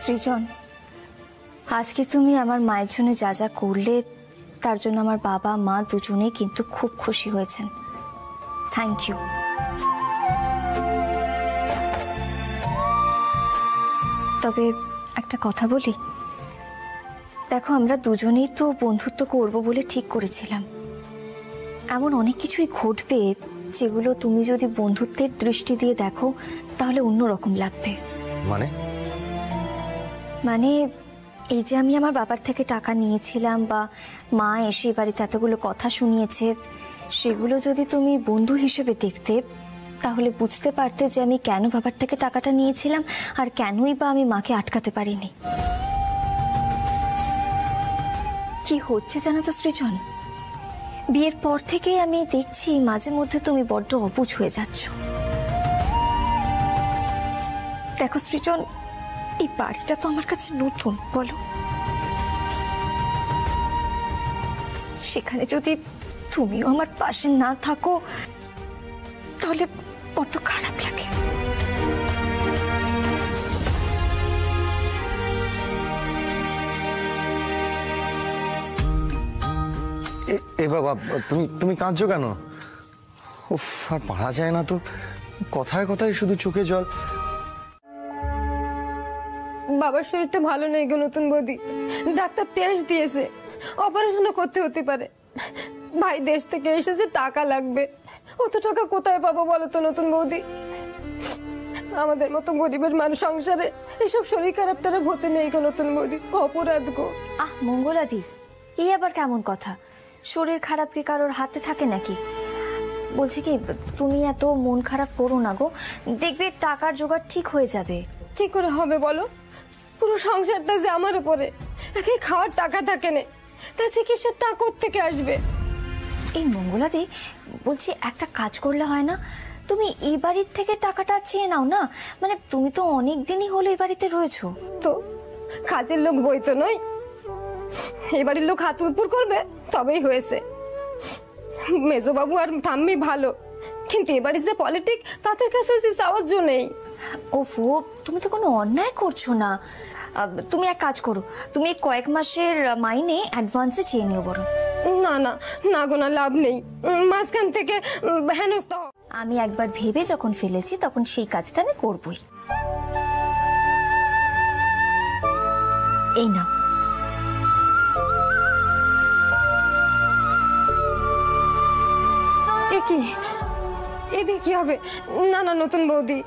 সৃজন, আজকে তুমি আমার মায়ের জন্য যা যা করলে তার জন্য আমার বাবা মা দুজনেই কিন্তু খুব খুশি হয়েছেন। Thank you. তবে একটা কথা বলি, দেখো আমরা দুজনেই তো বন্ধুত্ব করব বলে ঠিক করেছিলাম। এমন অনেক কিছুই ঘটবে যেগুলো তুমি যদি বন্ধুত্বের দৃষ্টি দিয়ে দেখো তাহলে অন্যরকম লাগবে। মানে এই যে আমি আমার বাবার থেকে টাকা নিয়েছিলাম বা মা এসে বাড়িতে এতগুলো কথা শুনিয়েছে, সেগুলো যদি তুমি বন্ধু হিসেবে দেখতে তাহলে বুঝতে পারতে যে আমি কেন বাবার থেকে টাকাটা নিয়েছিলাম আর কেনই বা আমি মাকে আটকাতে পারিনি। কি হচ্ছে জানো তো সৃজন, বিয়ের পর থেকেই আমি দেখছি মাঝে মধ্যে তুমি বড্ড অবুঝ হয়ে যাচ্ছ। দেখো সৃজন, এই বাড়িটা তো আমার কাছে নতুন, বলো, সেখানে যদি তুমিও আমার পাশে না থাকো তাহলে বড্ড খারাপ লাগে। এ বাবা, তুমি কাঁদছো কেন? উফ, আর পারা যায় না তো, কথায় কথায় শুধু চোখে জল। বাবার শরীরটা ভালো নেই গো নতুন বৌদি, ডাক্তার টেস্ট দিয়েছে, অপারেশনও করতে হতে পারে। ভাই দেশ থেকে এসেছে, টাকা লাগবে, অত টাকা কোথায় পাবো বলো তো নতুন বৌদি? আমাদের মতো গরিবের মানুষ সংসারে এসব শরীর খারাপটারে হতে নেই গো নতুন বৌদি, অপরাধ গো। মঙ্গলাদি, এই আবার কেমন কথা? শরীর খারাপ কি কারোর হাতে থাকে নাকি? বলছি কি, তুমি এত মন খারাপ করো না গো, দেখবে টাকার জোগাড় ঠিক হয়ে যাবে। কি করে হবে বলো? পুরো সংসারটা যে আমার উপরে, একে খাওয়ার টাকা থাকে না, তা চিকিৎসার টাকা কোত্থেকে আসবে? এই মঙ্গলাদি, বলছি একটা কাজ করলে হয় না? তুমি এই বাড়ির থেকে টাকাটা চেয়ে নাও না, মানে তুমি তো অনেক দিনই হলো এই বাড়িতে রয়েছো। তো কাজের লোক বই তো নই, এই বাড়ির লোক হাত উপর করবে তবেই হয়েছে। মেজবাবু আর ঠাম্মি ভালো, কিন্তু এবারে যে পলিটিক তাদের কাছে চাওয়ার জন্য নেই। ওফো, তুমি তো কোনো অন্যায় করছো না। তুমি এক কাজ করো, তুমি কয়েক মাসের মাইনে অ্যাডভান্সে চেয়ে নিও বরং। না না না গো, না, লাভ নেই, মাঝখান থেকে হেনস্থা। আমি একবার ভেবে যখন ফেলেছি তখন সেই কাজটা আমি করবই। এই নাও। কি এদিকে কি হবে? না না নতুন বৌদি,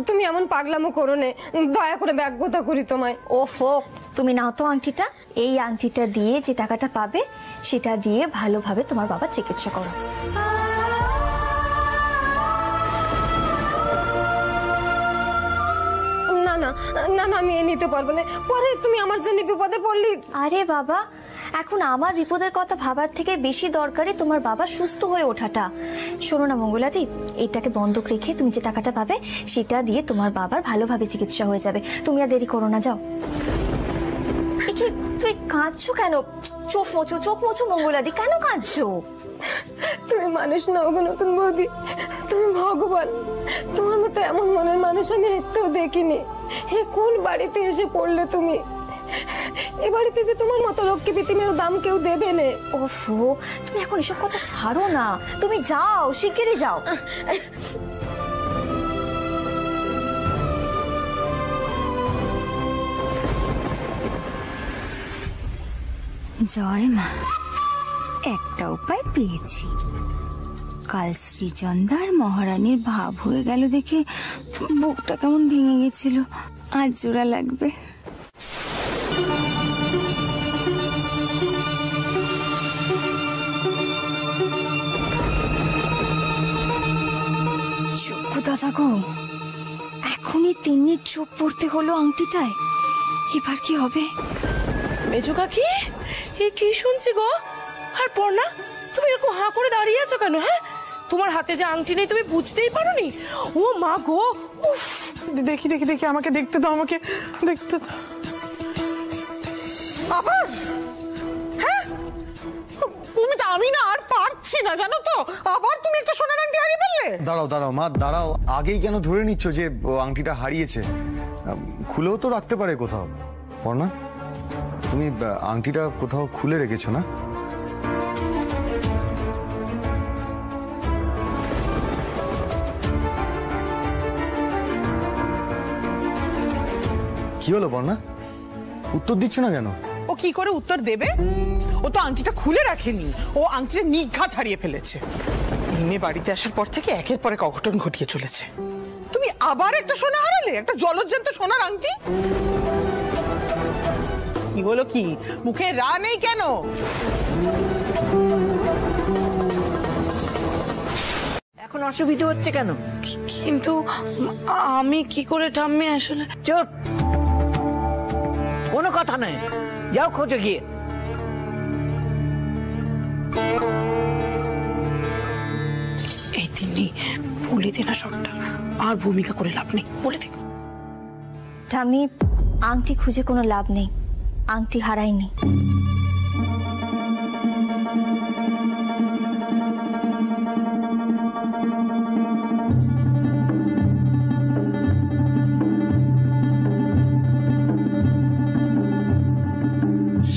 তুমি এমন পাগলামো করো না, দয়া করে ব্যাগ্যতা করি তোমায়। ওফো, তুমি নাও তো আংটিটা। এই আংটিটা দিয়ে যে টাকাটা পাবে সেটা দিয়ে ভালোভাবে তোমার বাবার চিকিৎসা করো। না না না না, আমি নিতে পারবো না, পরে তুমি আমার জন্য বিপদে পড়লি। আরে বাবা, এখন আমার বিপদের কথা ভাবার থেকে বেশি দরকারি তোমার বাবা সুস্থ হয়ে ওঠাটা। শোনো না মঙ্গলাদি, এইটাকে বন্ধক রেখে তুমি যে টাকাটা পাবে সেটা দিয়ে তোমার বাবার ভালোভাবে চিকিৎসা হয়ে যাবে। তুমি আর দেরি করো না, যাও। তুই কাঁদছো কেন? চোখ মোছো, চোখ মোছো মঙ্গলাদি, কেন কাঁদছো? তুমি মানুষ নও গো নতুন বৌদি, তুমি ভগবান। তোমার মতো এমন মনের মানুষ আমি একটাও দেখিনি। এ কোন বাড়িতে এসে পড়লে তুমি? এ বাড়িতে যে তোমার মতো লক্ষ্মী পিতিমের দাম কেউ দেবে না। ওফো, তুমি এখন এসব কথা ছাড়ো না, তুমি যাও, শিগগিরই যাও। জয় মা, একটা উপায় পেয়েছি। কাল শ্রীচন্দার মহারানীর ভাব হয়ে গেল দেখে বুকটা কেমন ভেঙে গেছিল, আজ জোড়া লাগবে। দাদা গো, এখনই তিন্নির চোখ পড়তে হলো আংটিটায়, এবার কি হবে? মেজো কাকি, এ কি শুনছি গো? আর পড়না, তুমি এরকম হাঁ করে দাঁড়িয়ে আছো কেন? হ্যাঁ, তোমার হাতে যে আংটি নেই তুমি বুঝতেই পারোনি? ও মা গো, উফ! দেখি দেখি দেখি, আমাকে দেখতে দাও, আমাকে দেখতে দাও। আবার? হ্যাঁ, আমি না আর পারছি না, জানো তো, আবার তুমি একটা সোনার আংটি হারিয়ে ফেললে। দাঁড়াও দাঁড়াও মা, দাঁড়াও। আগেই কেন ধরে নিচ্ছ যে আংটিটা হারিয়েছে? খুলেও তো রাখতে পারে কোথাও। পর্ণা, তুমি আংটিটা কোথাও খুলে রেখেছো না? কি হলো পর্ণা, উত্তর দিচ্ছ না কেন? ও কি করে উত্তর দেবে? ও তো আংটিটা খুলে রাখেনি, ও আংটিটা নিঘাত হারিয়ে ফেলেছে। মেয়ে বাড়িতে আসার পর থেকে একের পর এক অঘটন ঘটিয়ে চলেছে। তুমি আবার একটা সোনা হারালে, একটা জলজ্জান্ত সোনার আংটি। কি হলো কি, মুখে রা নেই কেন? এখন অসুবিধা হচ্ছে কেন? কিন্তু আমি কি করে ঠাম্মি আসলে। চুপ, কোনো কথা নাই, যাও খোঁজো গিয়ে। এই তিনি বলে দে না সবটা, আর ভূমিকা করে লাভ নেই, বলে দে। ঠাম্মি, আংটি খুঁজে কোনো লাভ নেই, আংটি হারায়নি।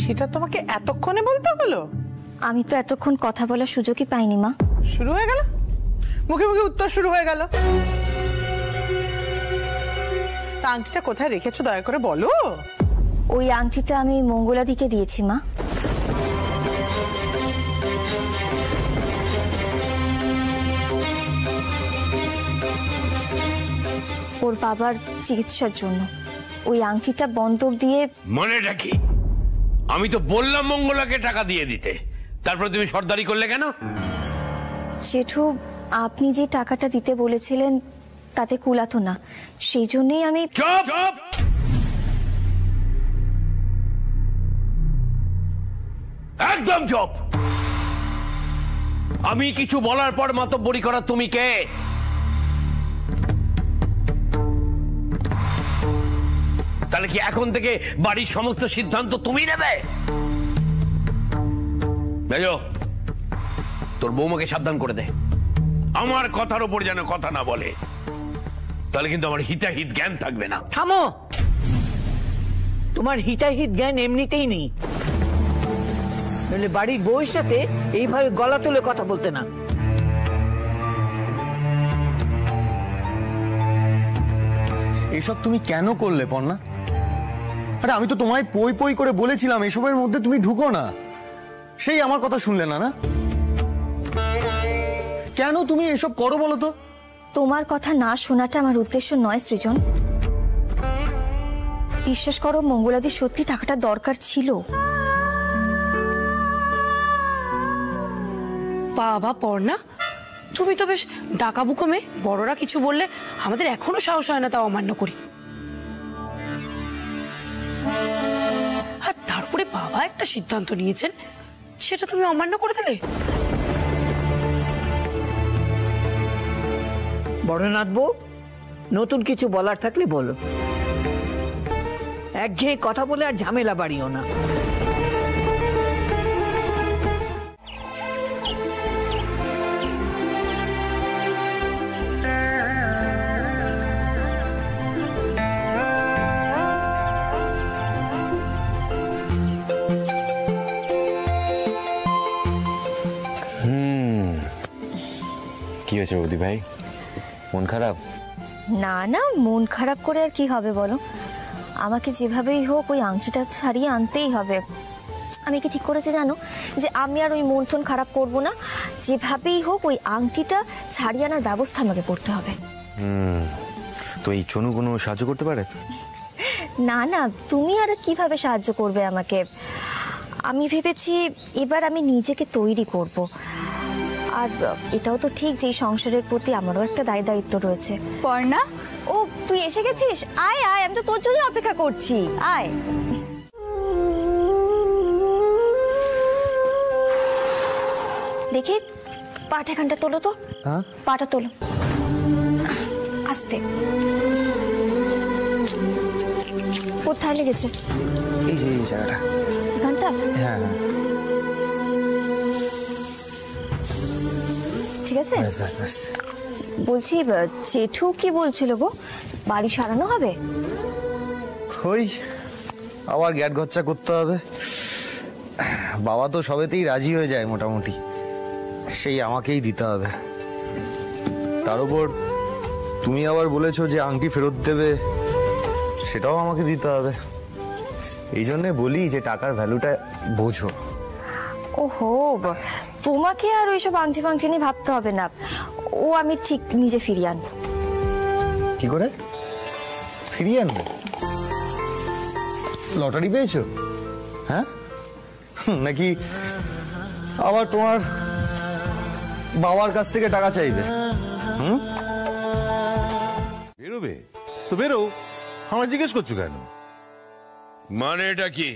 সেটা তোমাকে এতক্ষণে বলতে হলো? আমি তো এতক্ষণ কথা বলার সুযোগই পাইনি মা। শুরু হয়ে গেল, মুখে মুখে উত্তর শুরু হয়ে গেল। তা আংটিটা কোথায় রেখেছো দয়া করে বলো। ওই আংটিটা আমি মঙ্গলাদিকে দিয়েছি মা। ওর বাবার চিকিৎসার জন্য ওই আংটিটা বন্ধক দিয়ে। মনেটা কি? আমি তো বললাম মঙ্গলাকে টাকা দিয়ে দিতে, তারপর তুমি সর্দারি করলে কেন? জেঠু, আপনি যে টাকাটা দিতে বলেছিলেন তাতে কুলাতো না, সেই জন্যই আমি। চুপ চুপ! একদম চুপ! আমি কিছু বলার পর মাতব্বরি করা তুমি কে? তাহলে কি এখন থেকে বাড়ির সমস্ত সিদ্ধান্ত তুমি নেবে? মেজো, তোর বৌমাকে সাবধান করে দে, আমার কথার উপর যেন কথা না বলে, তাহলে কিন্তু আমার হিতাহিত জ্ঞান থাকবে না। থামো, তোমার হিতাহিত জ্ঞান এমনিতেই নেই, নইলে বাড়ির বউয়ের সাথে এইভাবে গলা তুলে কথা বলতে না। এসব তুমি কেন করলে পর্ণা? আরে আমি তো তোমায় পই পই করে বলেছিলাম এসবের মধ্যে তুমি ঢুকো না, সেই আমার কথা শুনলে না। না কেন তুমি এসব করো বলো তো? তোমার কথা না শোনাটা আমার উদ্দেশ্য নয় সৃজন। বিশ্বাস করো, মঙ্গলাদির সত্যি টাকাটা দরকার ছিল। বাবা পর্ণা, তুমি তো বেশ ডাকাবুকো মেয়ে। বড়রা কিছু বললে আমাদের এখনো সাহস হয় না তাও অমান্য করি। আর তারপরে বাবা একটা সিদ্ধান্ত নিয়েছেন, সেটা তুমি অমান্য করে দিলে। বড়নাথ বউ, নতুন কিছু বলার থাকলে বলো, একঘেয়ে কথা বলে আর ঝামেলা বাড়িও না। কি হয়েছে বৌদি ভাই, মন খারাপ? না না, মন খারাপ করে আর কি হবে বলো, আমাকে যেভাবেই হোক ওই আংটিটা ছাড়িয়ে আনতেই হবে। আমি কি ঠিক করেছি জানো, যে আমি আর ওই মন টন খারাপ করব না, যেভাবেই হোক ওই আংটিটা ছাড়িয়ে আনার ব্যবস্থা আমাকে করতে হবে। তো এই চনু কোনো সাহায্য করতে পারে? না না, তুমি আর কিভাবে সাহায্য করবে আমাকে? আমি ভেবেছি এবার আমি নিজেকে তৈরি করব। আর এটাও তো ঠিক যে এই সংসারের প্রতি আমারও একটা দায় দায়িত্ব রয়েছে। পর্ণা, ও তুই এসে গেছিস? আয় আয়, আমি তো তোর জন্য অপেক্ষা করছি, আয়। দেখি পাটা এখানটা তোলো তো। পাটা তোলো আস্তে। কোথায় লেগেছে? এই যে এই জায়গাটা। এখানটা? হ্যাঁ ঠিক আছে। ব্যাস ব্যাস ব্যাস। বলছি, জেঠু কি বলছিল গো, বাড়ি সারানো হবে? ওই আবার গ্যাট গচ্চা করতে হবে। বাবা তো সবেতেই রাজি হয়ে যায় মোটামুটি, সেই আমাকেই দিতে হবে। তার উপর তুমি আবার বলেছো যে আংটি ফেরত দেবে, সেটাও আমাকে দিতে হবে। এই জন্যে বলি যে টাকার ভ্যালুটা বোঝো। ওহো, তোমাকে আর ওইসব আংটি ফাংটি নিয়ে ভাবতে হবে না, ও আমি ঠিক নিজে ফিরিয়ে আনবো। কি করে ফিরিয়ে আনবো? লটারি পেয়েছো? হ্যাঁ, নাকি আবার তোমার বাবার কাছ থেকে টাকা চাইবে? বেরোবে তো বেরো, আমার জিজ্ঞেস করছো কেন? মানে এটা কি,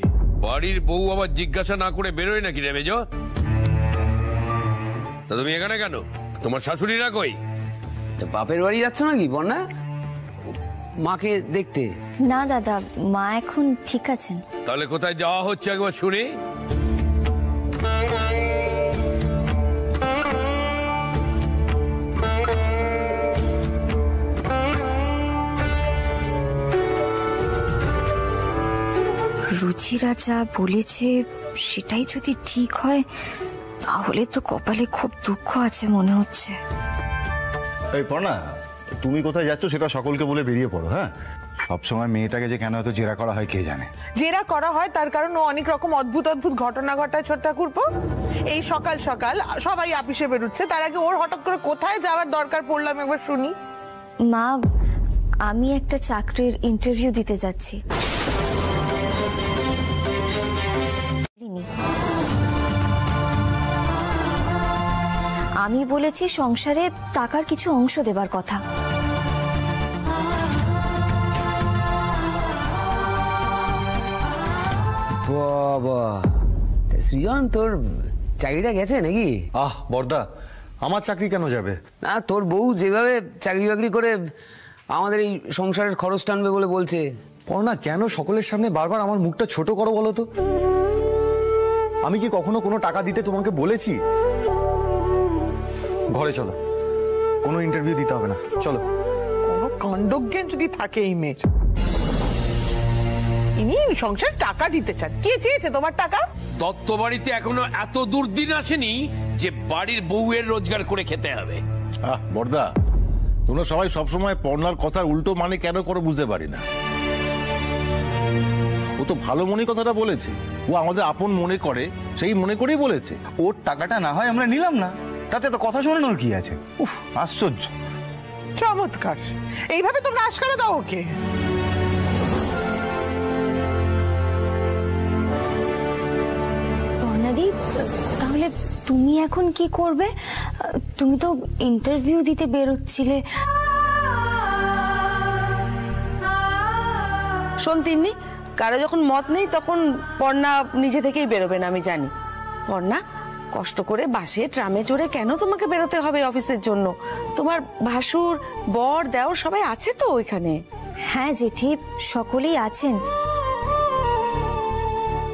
বাড়ির বউ আবার জিজ্ঞাসা না করে বেরোয় নাকি রে মেজো? তা তুমি এখানে কেন? তোমার শাশুড়িরা কই? বাপের বাড়ি যাচ্ছ নাকি বন্যা? মাকে দেখতে? না দাদা, মা এখন ঠিক আছেন। তাহলে কোথায় যাওয়া হচ্ছে একবার শুনি। রুচিরা যা বলেছে সেটাই যদি ঠিক হয়, তাহলে তো কপালে খুব দুঃখ আছে মনে হচ্ছে। এই পড়া, তুমি কোথায় যাচ্ছ সেটা সকলকে বলে বেরিয়ে পড়ো। হ্যাঁ, সবসময় মেয়েটাকে যে কেন এত জেরা করা হয় কে জানে। জেরা করা হয় তার কারণ ও অনেক রকম অদ্ভুত অদ্ভুত ঘটনা ঘটায় ছোট ঠাকুরপো। এই সকাল সকাল সবাই অফিসে বেরোচ্ছে, তার আগে ওর হঠাৎ করে কোথায় যাওয়ার দরকার পড়লাম একবার শুনি। মা, আমি একটা চাকরির ইন্টারভিউ দিতে যাচ্ছি। আমি বলেছি সংসারে টাকার কিছু অংশ দেবার কথা। বাবা, সৃজন তোর চাকরিটা গেছে নাকি? বর্দা, আমার চাকরি কেন যাবে? না, তোর বউ যেভাবে চাকরি বাকরি করে আমাদের এই সংসারের খরচ টানবে বলে বলছে। পড়না, কেন সকলের সামনে বারবার আমার মুখটা ছোট করো বলো তো? আমি কি কখনো কোনো টাকা দিতে তোমাকে বলেছি? ঘরে চলো, কোনো ইন্টারভিউ দিতে হবে না, চলো। কোনো কাণ্ডজ্ঞান যদি থাকে এই মেয়ের। ইনি সংসার টাকা দিতে চান। কে চেয়েছে তোমার টাকা? দত্ত বাড়িতে এখনো এত দুর্দিন আসেনি যে বাড়ির বউয়ের রোজগার করে খেতে হবে। বর্দা, তোমরা সবাই সবসময় পড়নার কথার উল্টো মানে কেন করো বুঝতে পারি না। ও তো ভালো মনে কথাটা বলেছে, ও আমাদের আপন মনে করে, সেই মনে করেই বলেছে। ওর টাকাটা না হয় আমরা নিলাম না, তাতে তো কথা শোনানোর কি আছে? উফ, আশ্চর্য। চমৎকার, এইভাবে তোমরা আশকারা দাও ওকে। বর্ণাদি, তাহলে তুমি এখন কি করবে? তুমি তো ইন্টারভিউ দিতে বেরোচ্ছিলে। শোন তিন্নি, কারো যখন মত নেই তখন পর্ণা নিজে থেকেই বেরোবে না, আমি জানি। পর্ণা, কষ্ট করে বাসে ট্রামে চড়ে কেন তোমাকে বেরোতে হবে অফিসের জন্য? তোমার ভাসুর, বর, দেওর সবাই আছে তো ওইখানে। হ্যাঁ জেঠি, সকলেই আছেন,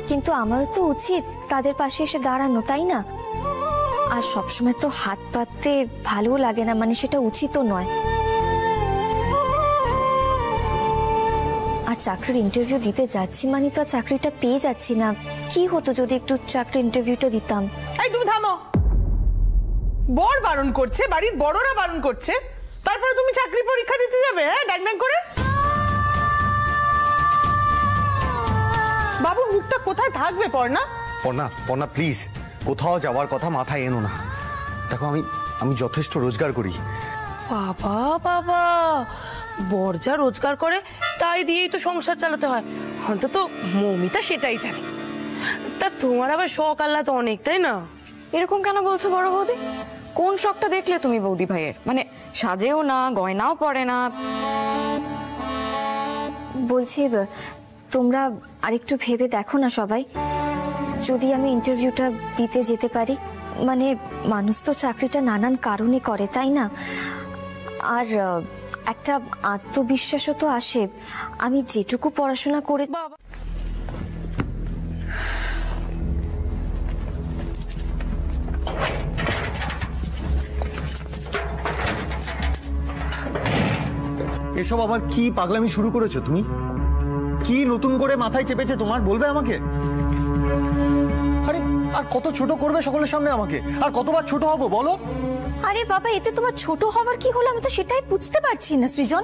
কিন্তু আমারও তো উচিত তাদের পাশে এসে দাঁড়ানো, তাই না? আর সবসময় তো হাত পাততে ভালো লাগে না, মানে সেটা উচিতও নয়। আর চাকরির ইন্টারভিউ দিতে যাচ্ছি মানে তো আর চাকরিটা পেয়ে যাচ্ছি না। কি হতো যদি একটু চাকরির ইন্টারভিউটা দিতাম? এই তুমি থামো। বর বারণ করছে, বাড়ির বড়রা বারণ করছে, তারপরে তুমি চাকরি পরীক্ষা দিতে যাবে? হ্যাঁ, ড্যাং ড্যাং করে। বাবুর মুখটা কোথায় থাকবে পড়না? পর্ণা প্লিজ, কোথাও যাওয়ার কথা মাথায় এনো না। দেখো, আমি যথেষ্ট রোজগার করি। বাবা বাবা, বর যা রোজগার করে তাই দিয়েই তো সংসার চালাতে হয়, অন্তত মৌমিতা সেটাই জানে। তা তোমার আবার শখ আহ্লাদ তো অনেক, তাই না? এরকম কেন বলছো বড় বৌদি? কোন শখটা দেখলে তুমি বৌদি ভাইয়ের? মানে সাজেও না, গয়নাও পরে না। বলছি, তোমরা আরেকটু ভেবে দেখো না সবাই, যদি আমি ইন্টারভিউটা দিতে যেতে পারি। মানে মানুষ তো চাকরিটা নানান কারণে করে, তাই না? আর একটা আত্মবিশ্বাসও তো আসে। আমি যেটুকু পড়াশোনা করে এসব আবার কি পাগলামি শুরু করেছো তুমি? কি নতুন করে মাথায় চেপেছে তোমার, বলবে আমাকে? আরে আর কত ছোট করবে সকলের সামনে আমাকে? আর কতবার ছোট হব বলো? আরে বাবা, এতে তোমার ছোট হওয়ার কি হলো? আমি তো সেটাই বুঝতে পারছি না সৃজন।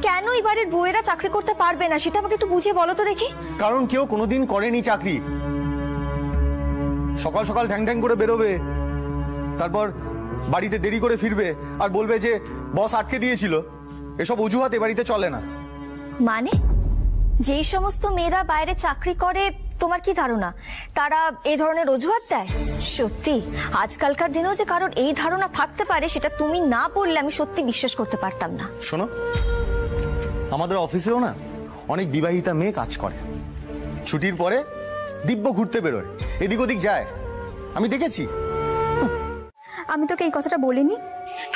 কেন এবারের বউয়েরা চাকরি করতে পারবে না সেটা আমাকে একটু বুঝিয়ে বলো তো দেখি। কারণ কেউ কোনোদিন করেনি চাকরি। সকাল সকাল ঠ্যাং ঠ্যাং করে বেরোবে, তারপর বাড়িতে দেরি করে ফিরবে আর বলবে যে বস আটকে দিয়েছিল। এসব অজুহাত এ বাড়িতে চলে না। মানে যেই সমস্ত মেয়েরা বাইরে চাকরি করে তোমার কি ধারণা তারা এই ধরনের অজুহাত দেয়? সত্যি আজকালকার দিনেও যে কারোর এই ধারণা থাকতে পারে সেটা তুমি না বললে আমি সত্যি বিশ্বাস করতে পারতাম না। শোনো, আমাদের অফিসেও না অনেক বিবাহিতা মেয়ে কাজ করে। ছুটির পরে দিব্য ঘুরতে বেরোয়, এদিক ওদিক যায়, আমি দেখেছি। আমি তোকে এই কথাটা বলিনি?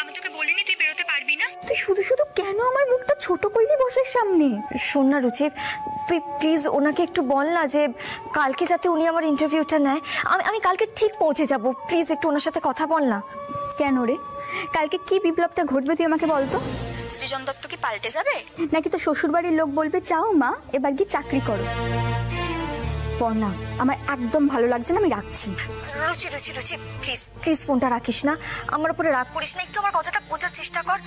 আমি তোকে বলিনি তুই বেরোতে পারবি না? তুই শুধু শুধু কেন আমার মুখটা ছোট করলি বসের সামনে? শোন না রুচি, তুই প্লিজ ওনাকে একটু বল না যে কালকে যাতে উনি আমার ইন্টারভিউটা নেয়। আমি কালকে ঠিক পৌঁছে যাব, প্লিজ একটু ওনার সাথে কথা বল না। কেন রে, কালকে কি বিপ্লবটা ঘটবে তুই আমাকে বলতো? সৃজন দত্ত কি পাল্টে যাবে, নাকি তো শ্বশুর বাড়ির লোক বলবে চাও মা এবার কি চাকরি করো? পর্ণা, আমার একদম ভালো লাগছে না, আমি রাখছি। রুচি রুচি রুচি প্লিজ প্লিজ ফোনটা রাখিস না, আমার উপরে রাগ করিস না, একটু আমার কথাটা বোঝার চেষ্টা কর।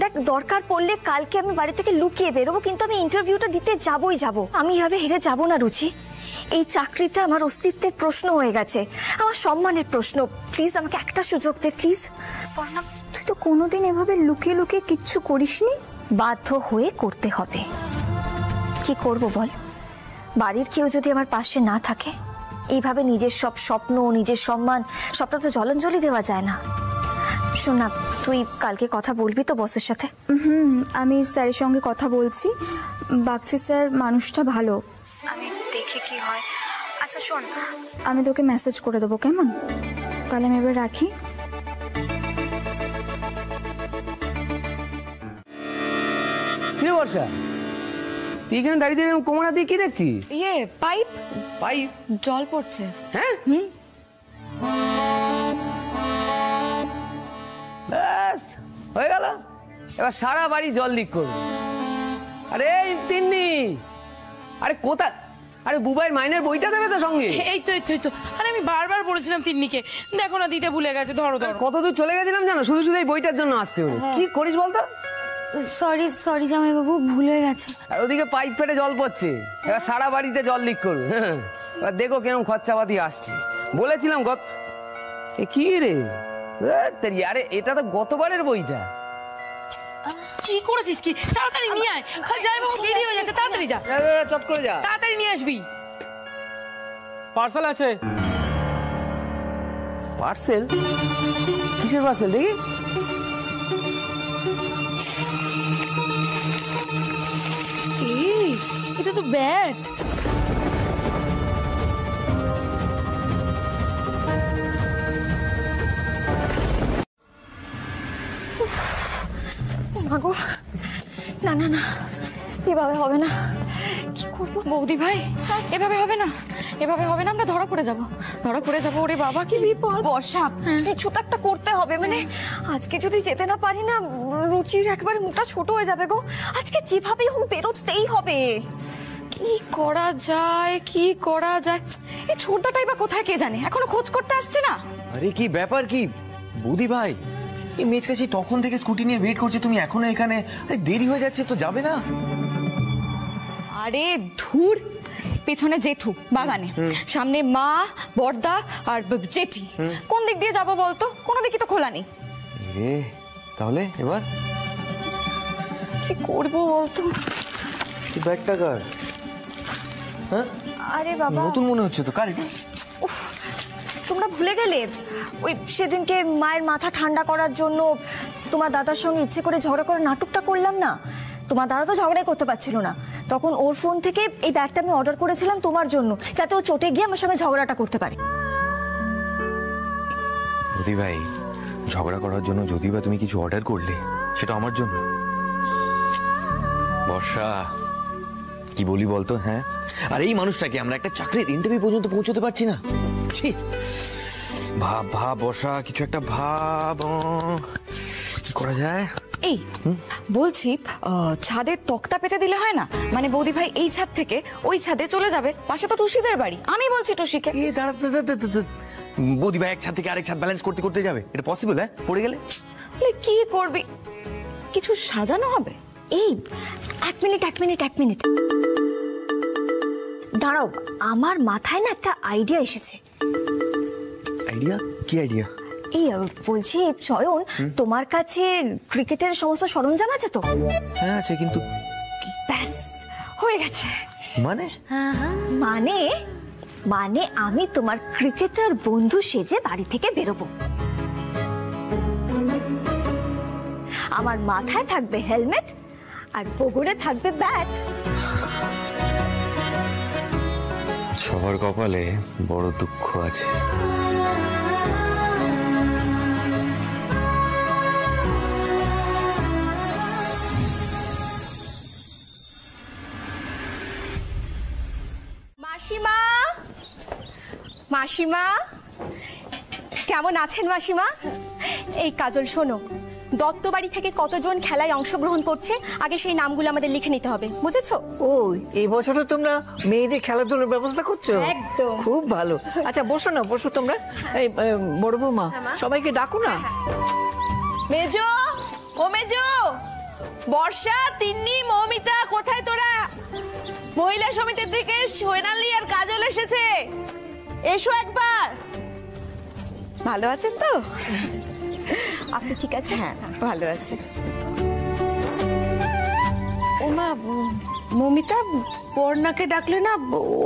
দেখ, দরকার পড়লে কালকে আমি বাড়ি থেকে লুকিয়ে বেরোবো, কিন্তু আমি ইন্টারভিউটা দিতে যাবই যাব। আমি এভাবে হেরে যাব না রুচি। এই চাকরিটা আমার অস্তিত্বের প্রশ্ন হয়ে গেছে, আমার সম্মানের প্রশ্ন। প্লিজ আমাকে একটা সুযোগ দে প্লিজ। পর্ণা, তুই তো কোনোদিন এভাবে লুকিয়ে লুকিয়ে কিচ্ছু করিসনি। বাধ্য হয়ে করতে হবে। কি করব বল? বাড়ির কেউ যদি আমার পাশে না থাকে, এইভাবে নিজের সব স্বপ্ন, নিজের সম্মান সবটা তো জলাঞ্জলি দেওয়া যায় না। শোন না, তুই কালকে কথা বলবি তো বসের সাথে? আমি স্যারের সঙ্গে কথা বলছি। বাগচি স্যার মানুষটা ভালো, আমি দেখি কি হয়। আচ্ছা শোন, আমি তোকে মেসেজ করে দেবো, কেমন? তাহলে আমি এবার রাখি। বর্ষা, তুই এখানে দাঁড়িয়ে কোমরা দিয়ে কি দেখছি? ইয়ে পাইপ পাইপ জল পড়ছে। হ্যাঁ, ব্যাস হয়ে গেল, এবার সারা বাড়ি জল লিক করবে। আরে তিন্নি, আরে কোথায়? আরে বুবাইয়ের মাইনের বইটা দেবে তো সঙ্গে? এই তো এই তো এই তো। আরে আমি বারবার বলেছিলাম তিন্নিকে, দেখো না দিতে ভুলে গেছে। ধরো ধরো। কত দূর চলে গেছিলাম জানো, শুধু শুধু এই বইটার জন্য আসতে হলো। কি করিস বলতো? সরি সরি জামাইবাবু, ভুল হয়ে গেছে। আর ওদিকে পাইপ ফেটে জল পড়ছে, এবার সারা বাড়িতে জল লিক করবে। এবার দেখো কেরম খরচাপাতি আসছে। বলেছিলাম কি রে, আরে এটা তো গতবারের বইটা। কি করেছিস কি? তাড়াতাড়ি নিয়ে আয়, যাই বাবু দেরি হয়ে যাচ্ছে, তাড়াতাড়ি যা। চট করে যা, তাড়াতাড়ি নিয়ে আসবি। পার্সেল আছে। পার্সেল? কিসের পার্সেল দেখি? এটা তো ব্যাট। মাগো, না না না, এভাবে হবে না। কি করবো বৌদি ভাই, এভাবে হবে না, এভাবে হবে না, আমরা ধরা পড়ে যাবো, ধরা পড়ে যাবো। ওরে বাবা কি বিপদ। বর্ষা, কিছু তো একটা করতে হবে। মানে আজকে যদি যেতে না পারি না, রুচির একবারে মুখটা ছোট হয়ে যাবে গো। আজকে যেভাবেই হোক বেরোতেই হবে। কি করা যায়, কি করা যায়? এই ছোটটাই বা কোথায় কে জানে, এখনো খোঁজ করতে আসছে না। আরে কি ব্যাপার কি বৌদি ভাই, এই মেজকা সেই তখন থেকে স্কুটি নিয়ে ওয়েট করছে, তুমি এখনো এখানে? আরে দেরি হয়ে যাচ্ছে তো, যাবে না? আরে ধুর, পেছনে জেঠু বাগানে, সামনে মা, বড়দা আর জেঠি। কোন দিক দিয়ে যাবো বলতো? কোনো দিকই তো খোলা নেই। তাহলে এবার কি করবো বলতো? ব্যাগটা কার? হ্যাঁ, আরে বাবা, নতুন মনে হচ্ছে তো, কার এটা? উফ, তোমরা ভুলে গেলে ওই সেদিনকে মায়ের মাথা ঠান্ডা করার জন্য তোমার দাদার সঙ্গে ইচ্ছে করে ঝগড়া করে নাটকটা করলাম না। তোমার দাদা তো ঝগড়াই করতে পারছিল না, তখন ওর ফোন থেকে এই ব্যাগটা আমি অর্ডার করেছিলাম তোমার জন্য, যাতে ও চটে গিয়ে আমার সঙ্গে ঝগড়াটা করতে পারে। বৌদি ভাই, ঝগড়া করার জন্য যদি বা তুমি কিছু অর্ডার করলে, সেটা আমার জন্য। বর্ষা, কি বলি বলতো? হ্যাঁ, আর এই মানুষটাকে আমরা একটা চাকরির ইন্টারভিউ পর্যন্ত পৌঁছতে পারছি না। ভাব ভাব বর্ষা, কিছু একটা ভাব। কি করা যায়? এই বলছি ছাদের তক্তা পেতে দিলে হয় না? মানে বৌদি ভাই এই ছাদ থেকে ওই ছাদে চলে যাবে, পাশে তো টুসিদের বাড়ি। আমি বলছি টুসিকে। বৌদি ভাই এক ছাদ থেকে আরেক ছাদ ব্যালেন্স করতে করতে যাবে, এটা পসিবল? হ্যাঁ, পড়ে গেলে কি করবি? কিছু সাজানো হবে। এই এক মিনিট দাঁড়াও, আমার মাথায় না একটা আইডিয়া এসেছে। আইডিয়া? কি আইডিয়া? এই বলছি চয়ন, তোমার কাছে ক্রিকেটের সমস্ত সরঞ্জাম আছে তো? হ্যাঁ আছে, কিন্তু ব্যাস হয়ে গেছে। মানে মানে আমি তোমার ক্রিকেটার বন্ধু সেজে বাড়ি থেকে বেরোবো। আমার মাথায় থাকবে হেলমেট আর বগরে থাকবে ব্যাট। সবার কপালে বড় দুঃখ আছে। মাসিমা, কেমন আছেন মাসিমা? এই কাজল শোনো, দত্তবাড়ি থেকে কতজন খেলায় অংশগ্রহণ করছে আগে সেই নামগুলো আমাদের লিখে নিতে হবে, বুঝেছো? ও, এই বছরও তোমরা মেয়েদের খেলাধুলার ব্যবস্থা করছো? একদম, খুব ভালো। আচ্ছা বসো না, বসো তোমরা। এই বড় বৌমা, সবাইকে ডাকো না। মেজো, ও মেজো, বর্ষা, তিন্নি, মৌমিতা, কোথায় তোরা? মহিলা সমিতি থেকে সোনালি আর কাজল এসেছে, এসো একবার। ভালো আছেন তো? আপনি ঠিক আছে? হ্যাঁ ভালো আছি। ও মা, মৌমিতা পর্ণাকে ডাকলে না?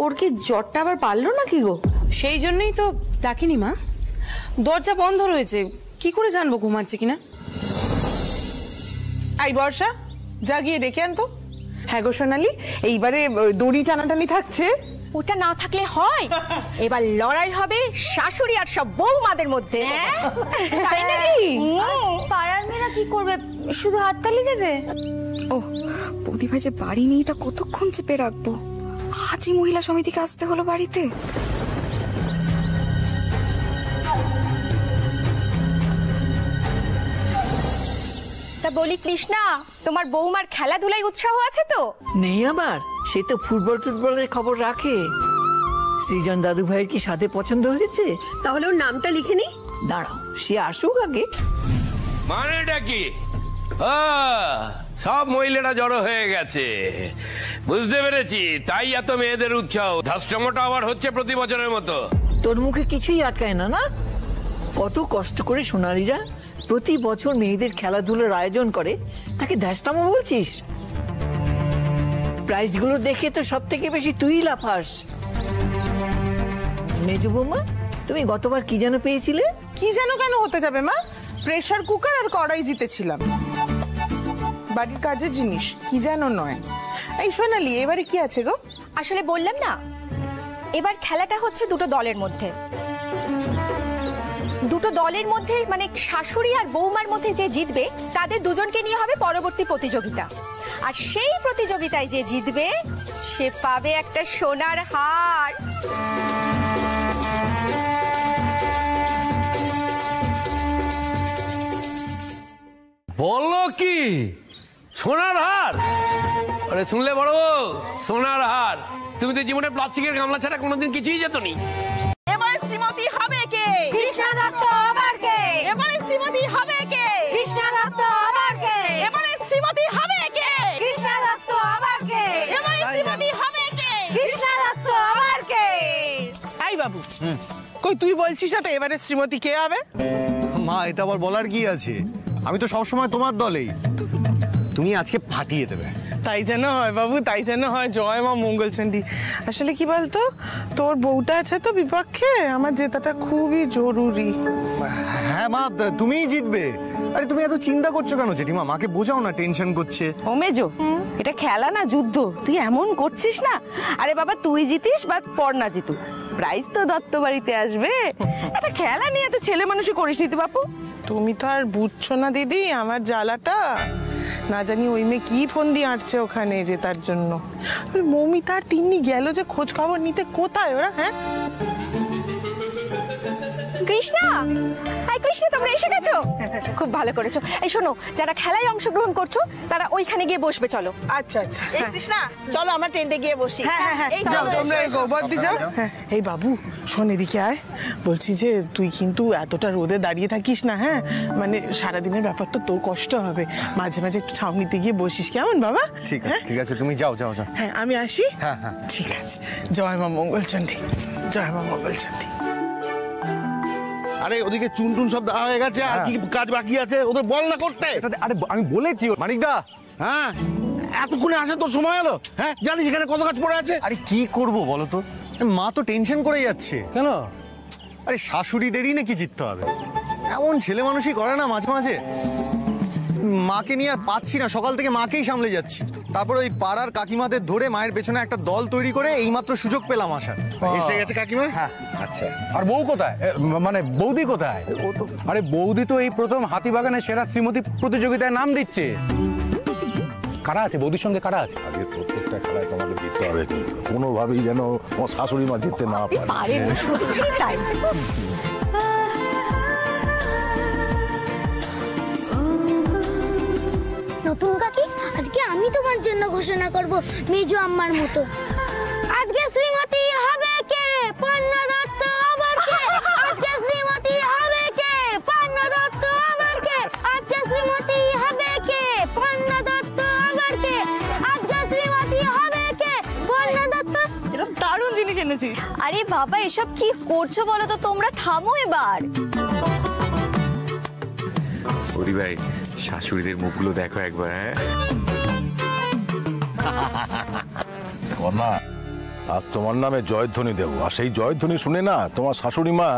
ওর কি জ্বরটা আবার বাড়লো নাকি গো? সেই জন্যই তো ডাকিনি মা, দরজা বন্ধ রয়েছে, কি করে জানবো ঘুমাচ্ছে কিনা। এই বর্ষা, যা গিয়ে ডেকে আনতো। হ্যাঁ গো সোনালি, এইবারে দড়ি টানাটানি থাকছে। ওটা না থাকলে হয়? এবার লড়াই হবে শাশুড়ি আর সব বৌমাদের মধ্যে। তাই নাকি? পাড়ার মেয়েরা কি করবে, শুধু হাততালি দেবে? ও বৌদি ভাই যে বাড়ি নেই, এটা কতক্ষণ চেপে রাখবো? আজই মহিলা সমিতিকে আসতে হলো বাড়িতে। তা বলি কৃষ্ণা, তোমার বৌমার খেলাধুলায় উৎসাহ আছে তো? নেই আবার, সে তো ফুটবল টুটবলের খবর রাখে। সৃজন দাদু ভাইয়ের কি সাথে পছন্দ হয়েছে? তাহলে ওর নামটা লিখে নি। দাঁড়াও, সে আসুক আগে। মানেটা কি? সব মহিলারা জড়ো হয়ে গেছে, বুঝতে পেরেছি। তাই এত মেয়েদের উৎসাহ। ধাস্টমোটা আবার হচ্ছে প্রতি বছরের মতো। তোর মুখে কিছুই আটকায় না? না, কত কষ্ট করে সোনালীরা প্রতি বছর মেয়েদের খেলাধুলার আয়োজন করে, তাকে ধ্যাসটামো বলছিস? প্রাইজগুলো দেখে তো সব থেকে বেশি তুই লাফাস। মেজো বৌমা, তুমি গতবার কি যেন পেয়েছিলে? কি যেন কেন হতে যাবে মা? প্রেসার কুকার আর কড়াই জিতেছিলাম। বাড়ির কাজের জিনিস, কি যেন নয়। এই সোনালি, এবারে কি আছে গো? আসলে বললাম না, এবার খেলাটা হচ্ছে দুটো দলের মধ্যে। দুটো দলের মধ্যে মানে শাশুড়ি আর বৌমার মধ্যে যে জিতবে তাদের দুজনকে নিয়ে হবে পরবর্তী প্রতিযোগিতা। আর সেই প্রতিযোগিতায় যে জিতবে সে পাবে একটা সোনার হার। বলো কি? সোনার হার? আরে শুনলে বড় বউ, সোনার হার? তুমি তো জীবনে প্লাস্টিকের গামলা ছাড়া কোনোদিন কিছুই যেত নি। এবারে শ্রীমতী হবে কে? কৃষ্ণা দত্ত আবার কে? এবারে শ্রীমতী হবে কে? কৃষ্ণা দত্ত আবার কে? এবারে শ্রীমতী হবে কে? কৃষ্ণা দত্ত আবার কে? এবারে শ্রীমতী হবে কে? কৃষ্ণা দত্ত আবার কে? এই বাবু, কই তুই বলছিস না তো এবারে শ্রীমতী কে হবে? মা, এটা আবার বলার কি আছে? আমি তো সবসময় তোমার দলেই। তুমি আজকে ফাটিয়ে দেবে। তাই যেন হয় বাবু, তাই যেন হয়। জয় মা মঙ্গলচণ্ডী। আসলে কি বলতো, তোর বউটা আছে তো বিপক্ষে, আমার জেতাটা খুবই জরুরি। হ্যাঁ মা, তুমিই জিতবে। আরে তুমি এত চিন্তা করছো কেন জেঠিমা? মাকে বোঝাও না, টেনশন করছে। ও মেজো, এটা খেলা না যুদ্ধ, তুই এমন করছিস না। আরে বাবা, তুই জিতিস বা পর্ণা জিতুক, প্রাইজ তো দত্ত বাড়িতে আসবে। এটা খেলা নিয়ে তো ছেলে মানুষই করিস নি তো বাপু। তুমি তো আর বুঝছো না দিদি আমার জ্বালাটা। না জানি ওই মেয়ে কি ফোন দিয়ে আঁটছে ওখানে জেতার জন্য। মৌমিতা আর তিন্নি গেল যে খোঁজ খবর নিতে, কোথায় ওরা? হ্যাঁ কৃষ্ণা, হাই কৃষ্ণা, তোমরা এসে গেছো? খুব ভালো করেছো। এই শোনো, যারা খেলায় অংশগ্রহণ করছো তারা ওইখানে গিয়ে বসবে, চলো। আচ্ছা আচ্ছা, এই কৃষ্ণা, চলো আমরা টেন্টে গিয়ে বসি। এই যাও চলো, তোমরা, এসো, এসো। গোবর্দি যাও। এই বাবু শোন, এদিকে আয়। বলছি যে তুই কিন্তু এতটা রোদে দাঁড়িয়ে থাকিস না, হ্যাঁ? মানে সারাদিনের ব্যাপার তো তোর কষ্ট হবে, মাঝে মাঝে একটু ছাউনিতে গিয়ে বসিস, কেমন বাবা? ঠিক আছে ঠিক আছে, তুমি যাও যাও যাও। হ্যাঁ আমি আসি। হ্যাঁ হ্যাঁ ঠিক আছে। জয় মা মঙ্গলচণ্ডী, জয় মা মঙ্গলচণ্ডী। আরে ওদিকে চুন টুন সব দেওয়া হয়ে গেছে, আর কি কাজ বাকি আছে ওদের বল না করতে। আরে আমি বলেছি মানিকদা। হ্যাঁ, এতক্ষণে আসে তোর সময় হলো? হ্যাঁ, জানিস এখানে কত কাজ পড়ে আছে। আরে কি করব বলো তো, মা তো টেনশন করে যাচ্ছে। কেন? আরে শাশুড়িদেরই নাকি জিততে হবে, এমন ছেলে মানুষই করে না মাঝে মাঝে। মাকে নিয়ে আর পাচ্ছি না, সকাল থেকে মাকেই সামলে যাচ্ছি। তারপর ওই পাড়ার কাকিমাদের ধরে মায়ের পেছনে একটা দল তৈরি করে এইমাত্র সুযোগ পেলাম আসার। এসে গেছে কাকিমা? হ্যাঁ। আচ্ছা, আর বউ কোথায়, মানে বৌদি কোথায়? আরে বৌদি তো এই প্রথম হাতিবাগানের সেরা শ্রীমতী প্রতিযোগিতায় নাম দিচ্ছে। কারা আছে বৌদির সঙ্গে, কারা আছে? আগে প্রত্যেকটা খেলায় তোমাকে জিততে হবে, কিন্তু কোনোভাবেই যেন তোমার শাশুড়ি মা জিততে না পারে। নতুন কাকি, আজকে আমি তোমার জন্য ঘোষণা করব মেজো আম্মার মতো। আজকে শ্রীমতী হবে কে? পর্ণা দত্ত আবার কে? আজকে শ্রীমতী হবে কে? পর্ণা দত্ত আবার কে? আজকে শ্রীমতী হবে কে? পর্ণা দত্ত আবার কে? আজকে শ্রীমতী হবে কে? পর্ণা দত্ত। এটা দারুণ জিনিস এনেছি। আরে বাবা, এসব কি করছো বলো তো, তোমরা থামো এবার। ওরি ভাই, শাশুড়িদের মুখগুলো দেখো একবার। হ্যাঁ, কন্যা, আজ তোমার নামে জয়ধ্বনি দেবো, আর সেই জয়ধ্বনি শুনে না তোমার শাশুড়ি মা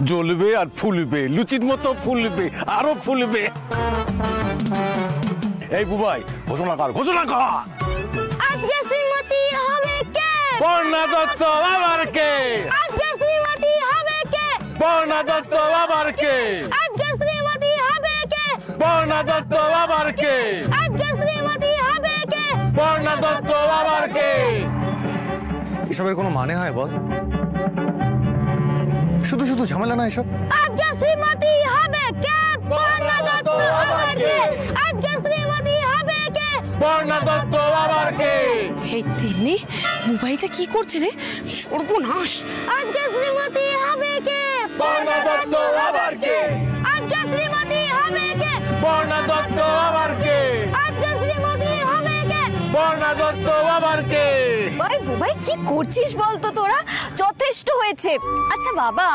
জ্বলবে আর ফুলবে, লুচির মতো ফুলবে, আরো ফুলবে। এই বুবাই, ঘোষণা কর, ঘোষণা কর। আজকে শ্রীমতী হবে কে? পর্ণা দত্ত আবার কে? আজকে শ্রীমতী হবে কে? পর্ণা দত্ত আবার কে? আজকে শ্রীমতী হবে কে? পর্ণা দত্ত আবার কে? আজকে শ্রীমতী হবে কে? পর্ণা দত্ত আবার কে? এসবের কোনো মানে হয় বল? শুধু শুধু ঝামেলা না এসব। আজকে শ্রীমতী হবে কে? পর্ণা দত্ত আবার কে? আজকে শ্রীমতী হবে কে? পর্ণা দত্ত আবার কে? এই তিন্নি, মোবাইলটা কি করছে রে? সর্বনাশ। আজকে শ্রীমতী হবে কে? পর্ণা দত্ত আবার কে? আজকে শ্রীমতী হবে কে? পর্ণা দত্ত আবার কে? আজকে শ্রীমতী হবে কে? পর্ণা দত্ত আবার কে? ভাই বুবাই, কি করছিস বলতো তোরা? যথেষ্ট হয়েছে। আচ্ছা বাবা,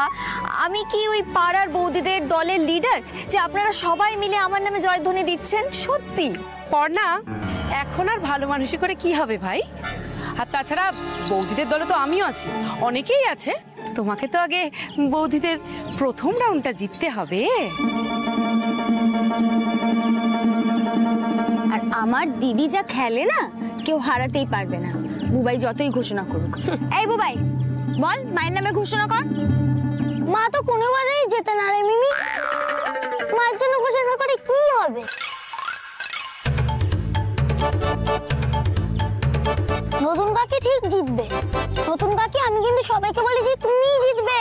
আমি কি ওই পাড়ার বৌদিদের দলের লিডার যে আপনারা সবাই মিলে আমার নামে জয়ধ্বনি দিচ্ছেন? সত্যি পর্ণা, এখন আর ভালো মানুষই করে কি হবে ভাই? আর তাছাড়া বৌদিদের দলে তো আমিও আছি, অনেকেই আছে। তোমাকে তো আগে বৌদিদের প্রথম রাউন্ডটা জিততে হবে। আর আমার দিদি যা খেলে না, কেউ হারাতেই পারবে না, বুবাই যতই ঘোষণা করুক। এই বুবাই, বল মায়ের নামে ঘোষণা কর। মা তো কোনোবারেই জেতে না রে মিমি, মায়ের জন্য ঘোষণা করে কি হবে? নতুন কাকি ঠিক জিতবে। নতুন কাকি, আমি কিন্তু সবাইকে বলেছি তুমিই জিতবে।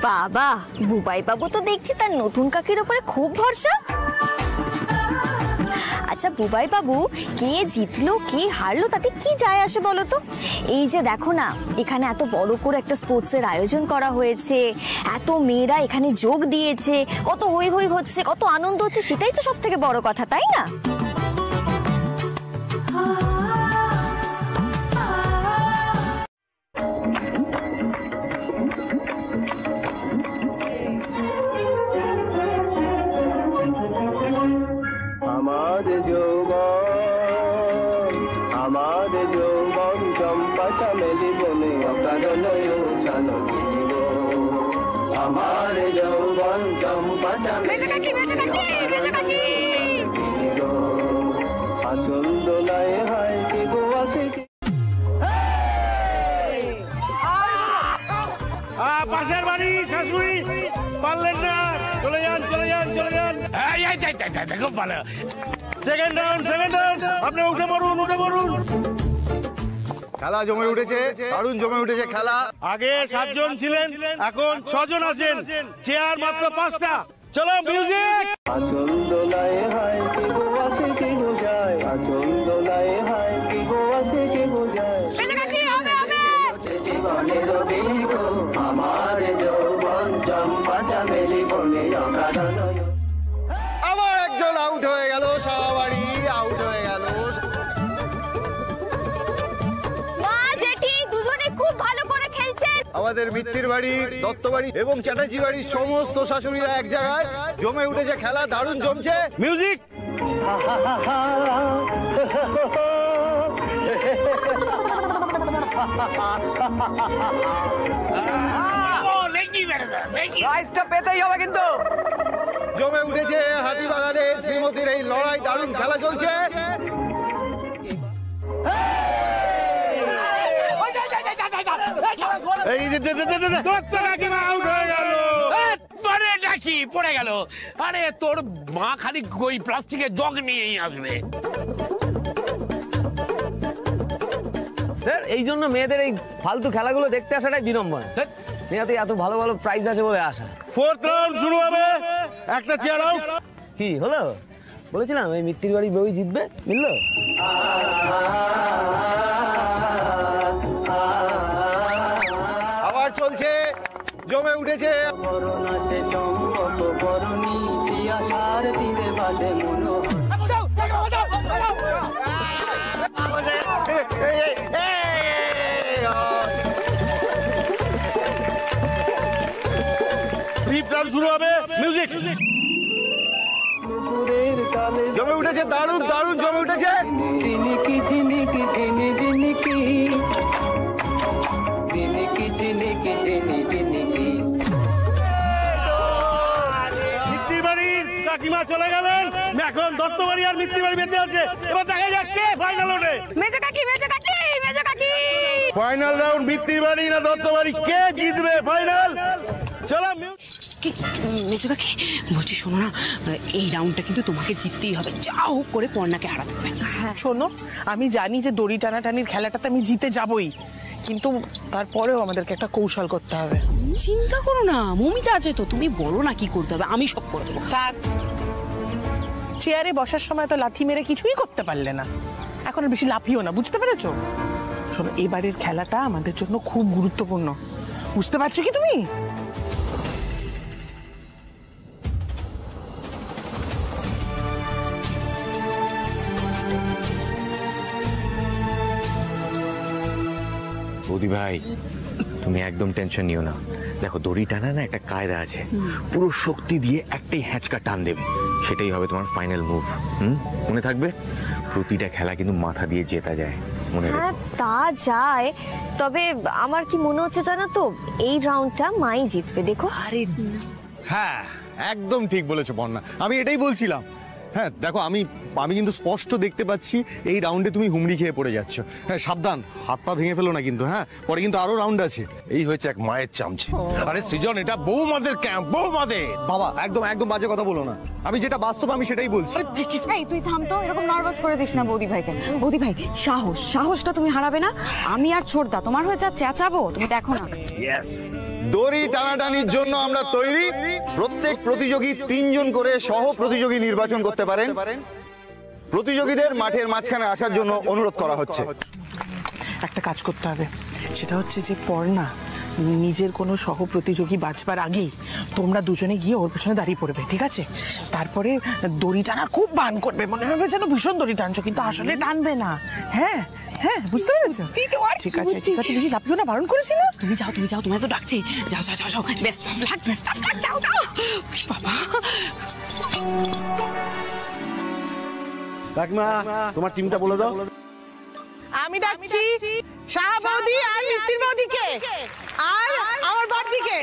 বাবা, বুবাই বাবু তো দেখছি তার নতুন কাকির উপরে খুব ভরসা। আচ্ছা বুবাই বাবু, কে জিতলো কে হারলো তাতে কি যায় আসে বলো তো? এই যে দেখো না, এখানে এত বড় করে একটা স্পোর্টসের আয়োজন করা হয়েছে, এত মেয়েরা এখানে যোগ দিয়েছে, কত হই হই হচ্ছে, কত আনন্দ হচ্ছে, সেটাই তো সব থেকে বড় কথা, তাই না? আমার যৌবন চম্পা চামেলি বনে অকারণয় উছানো দিব। আমার যৌবন চম্পা চামেলি আচল দোলায় হয় কি গোয়া সে। পাশের বাড়ি শাশুড়ি পারলেন না, চলে যান চলে যান চলে যান। দেখো ভালো। সেকেন্ড রাউন্ড, সেকেন্ড রাউন্ড, আপনি উঠে পড়ুন উঠে পড়ুন। খেলা জমে উঠেছে, দারুণ জমে উঠেছে খেলা। আগে 7 জন ছিলেন, এখন 6 জন আছেন, চেয়ার মাত্র 5টা। চলো মিউজিক। আচল দোলায় হায় কে গো আছে কে গো যায়, আচল দোলায় হায় কে গো আছে কে গো যায়। জীবনের দীর্ঘ আমার যৌবন চম্পা চামেলি বনে অকারণ। আবার একজন আউট হয়ে গেল, শাহবাড়ি আউট হয়ে গেল। মা জেঠি দুজনে খুব ভালো করে খেলছেন। আমাদের মিত্তির বাড়ি, দত্ত বাড়ি এবং চ্যাটার্জি বাড়ির সমস্ত শাশুড়িরা এক জায়গায় জমে উঠেছে খেলা, দারুণ জমছে। মিউজিক। প্রাইজটা পেতেই হবে কিন্তু। জমে উঠেছে হাতিবাগানে শ্রীমতীর এই লড়াই, দারুণ খেলা চলছে। পড়ে গেল। আরে তোর মা খালি ওই প্লাস্টিকের জগ নিয়েই আসবে। এই জন্য মেয়েদের এই ফালতু খেলাগুলো দেখতে আসাটাই বিড়ম্বনা। মেয়েতে এত ভালো ভালো প্রাইজ আছে বলে আসা। 4th রাউন্ড শুরু হবে, একটা চেয়ার আউট। কি হলো? বলেছিলাম এই মিত্তির বাড়ি বই জিতবে, মিললো? আবার চলছে, জমে উঠেছে। করোনাতে চম্পক বরণী তিয়াসার তীরে বাজে মনো। শুরু হবে, মিউজিক। জমে উঠেছে, দারুণ দারুণ জমে উঠেছে। ঝিনিকি ঝিনিকি ঝিনি ঝিনিকি ঝিনিকি ঝিনিকি ঝিনি ঝিনিকি। মিত্তির বাড়ির কাকিমা চলে গেলেন, এখন দত্ত বাড়ি আর মিত্তির বাড়ি বেঁচে আছে। এবার দেখা যাচ্ছে ফাইনাল রাউন্ডে মেজো কাকি, মেজো কাকি, মেজো কাকি। ফাইনাল রাউন্ড মিত্তির বাড়ি না দত্ত বাড়ি, কে জিতবে ফাইনাল? চলো মেজো কাকি, বলছি শোনো না, এই রাউন্ডটা কিন্তু তোমাকে জিততেই হবে, যা হোক করে পর্ণাকে হারাতে হবে। শোনো, আমি জানি যে দড়ি টানাটানির খেলাটাতে আমি জিতে যাবই, কিন্তু তারপরেও আমাদেরকে একটা কৌশল করতে হবে। চিন্তা করো না, মমিতা আছে তো, তুমি বলো না কি করতে হবে, আমি সব করে দেবো। থাক, চেয়ারে বসার সময় তো লাথি মেরে কিছুই করতে পারলে না, এখন আর বেশি লাফিও না, বুঝতে পেরেছো? শোনো, এবারের খেলাটা আমাদের জন্য খুব গুরুত্বপূর্ণ, বুঝতে পারছো কি তুমি? বৌদি ভাই, তুমি একদম টেনশন নিও না। দেখো, দড়ি টানা না একটা কায়দা আছে, পুরো শক্তি দিয়ে একটাই হ্যাঁচকা টান দেবে, সেটাই হবে তোমার ফাইনাল মুভ। মনে থাকবে, প্রতিটা খেলা কিন্তু মাথা দিয়ে জেতা যায়, মনে রাখো। হ্যাঁ তা যায়, তবে আমার কি মনে হচ্ছে জানো তো, এই রাউন্ডটা মাই জিতবে। দেখো। আরে হ্যাঁ, একদম ঠিক বলেছো বন্যা, আমি এটাই বলছিলাম। হ্যাঁ দেখো, আমি কিন্তু স্পষ্ট দেখতে পাচ্ছি এই রাউন্ডে তুমি হুমড়ি খেয়ে পড়ে যাচ্ছ। হ্যাঁ সাবধান, হাত পা ভেঙে ফেলো না কিন্তু। হ্যাঁ, পরে কিন্তু আরো রাউন্ড আছে। এই হয়েছে এক মায়ের চামচি। আরে সৃজন, এটা বৌমাদের ক্যাম্প, বৌমাদের। বাবা একদম একদম বাজে কথা বলো না, আমি যেটা বাস্তব আমি সেটাই বলছি। এই তুই থাম তো, এরকম নার্ভাস করে দিস না বৌদি ভাইকে। বৌদি ভাই, সাহসটা তুমি হারাবে না। আমি আর ছোটদা তোমার হয়ে চেঁচাবো, তুমি দেখো না। দড়ি টানাটানির জন্য আমরা তৈরি। প্রত্যেক প্রতিযোগী 3 জন করে সহ প্রতিযোগী নির্বাচন করতে পারেন। প্রতিযোগীদের মাঠের মাঝখানে আসার জন্য অনুরোধ করা হচ্ছে। একটা কাজ করতে হবে, সেটা হচ্ছে যে পর্ণা নিজের কোনো সহ প্রতিযোগী বাঁচবার আগেই তোমরা দুজনে গিয়ে ওর পেছনে দাঁড়িয়ে পড়বে, ঠিক আছে? তারপরে দড়ি টানার খুব বান করবে, মনে হবে যেন ভীষণ দড়ি টানছো, কিন্তু আসলে টানবে না। হ্যাঁ হ্যাঁ, বুঝতে পেরেছো? ঠিক আছে ঠিক আছে, বেশি লাফিও না, বারণ করেছি না? তুমি যাও, তোমার তো ডাকছে। যাও, বেস্ট অফ লাক, যাও। বাবা, কাকিমা, তোমার টিমটা বলে দাও। আমি ডাকছি শাহ বৌদি আর মিত্তির বৌদিকে আর আমার বড়দিকে।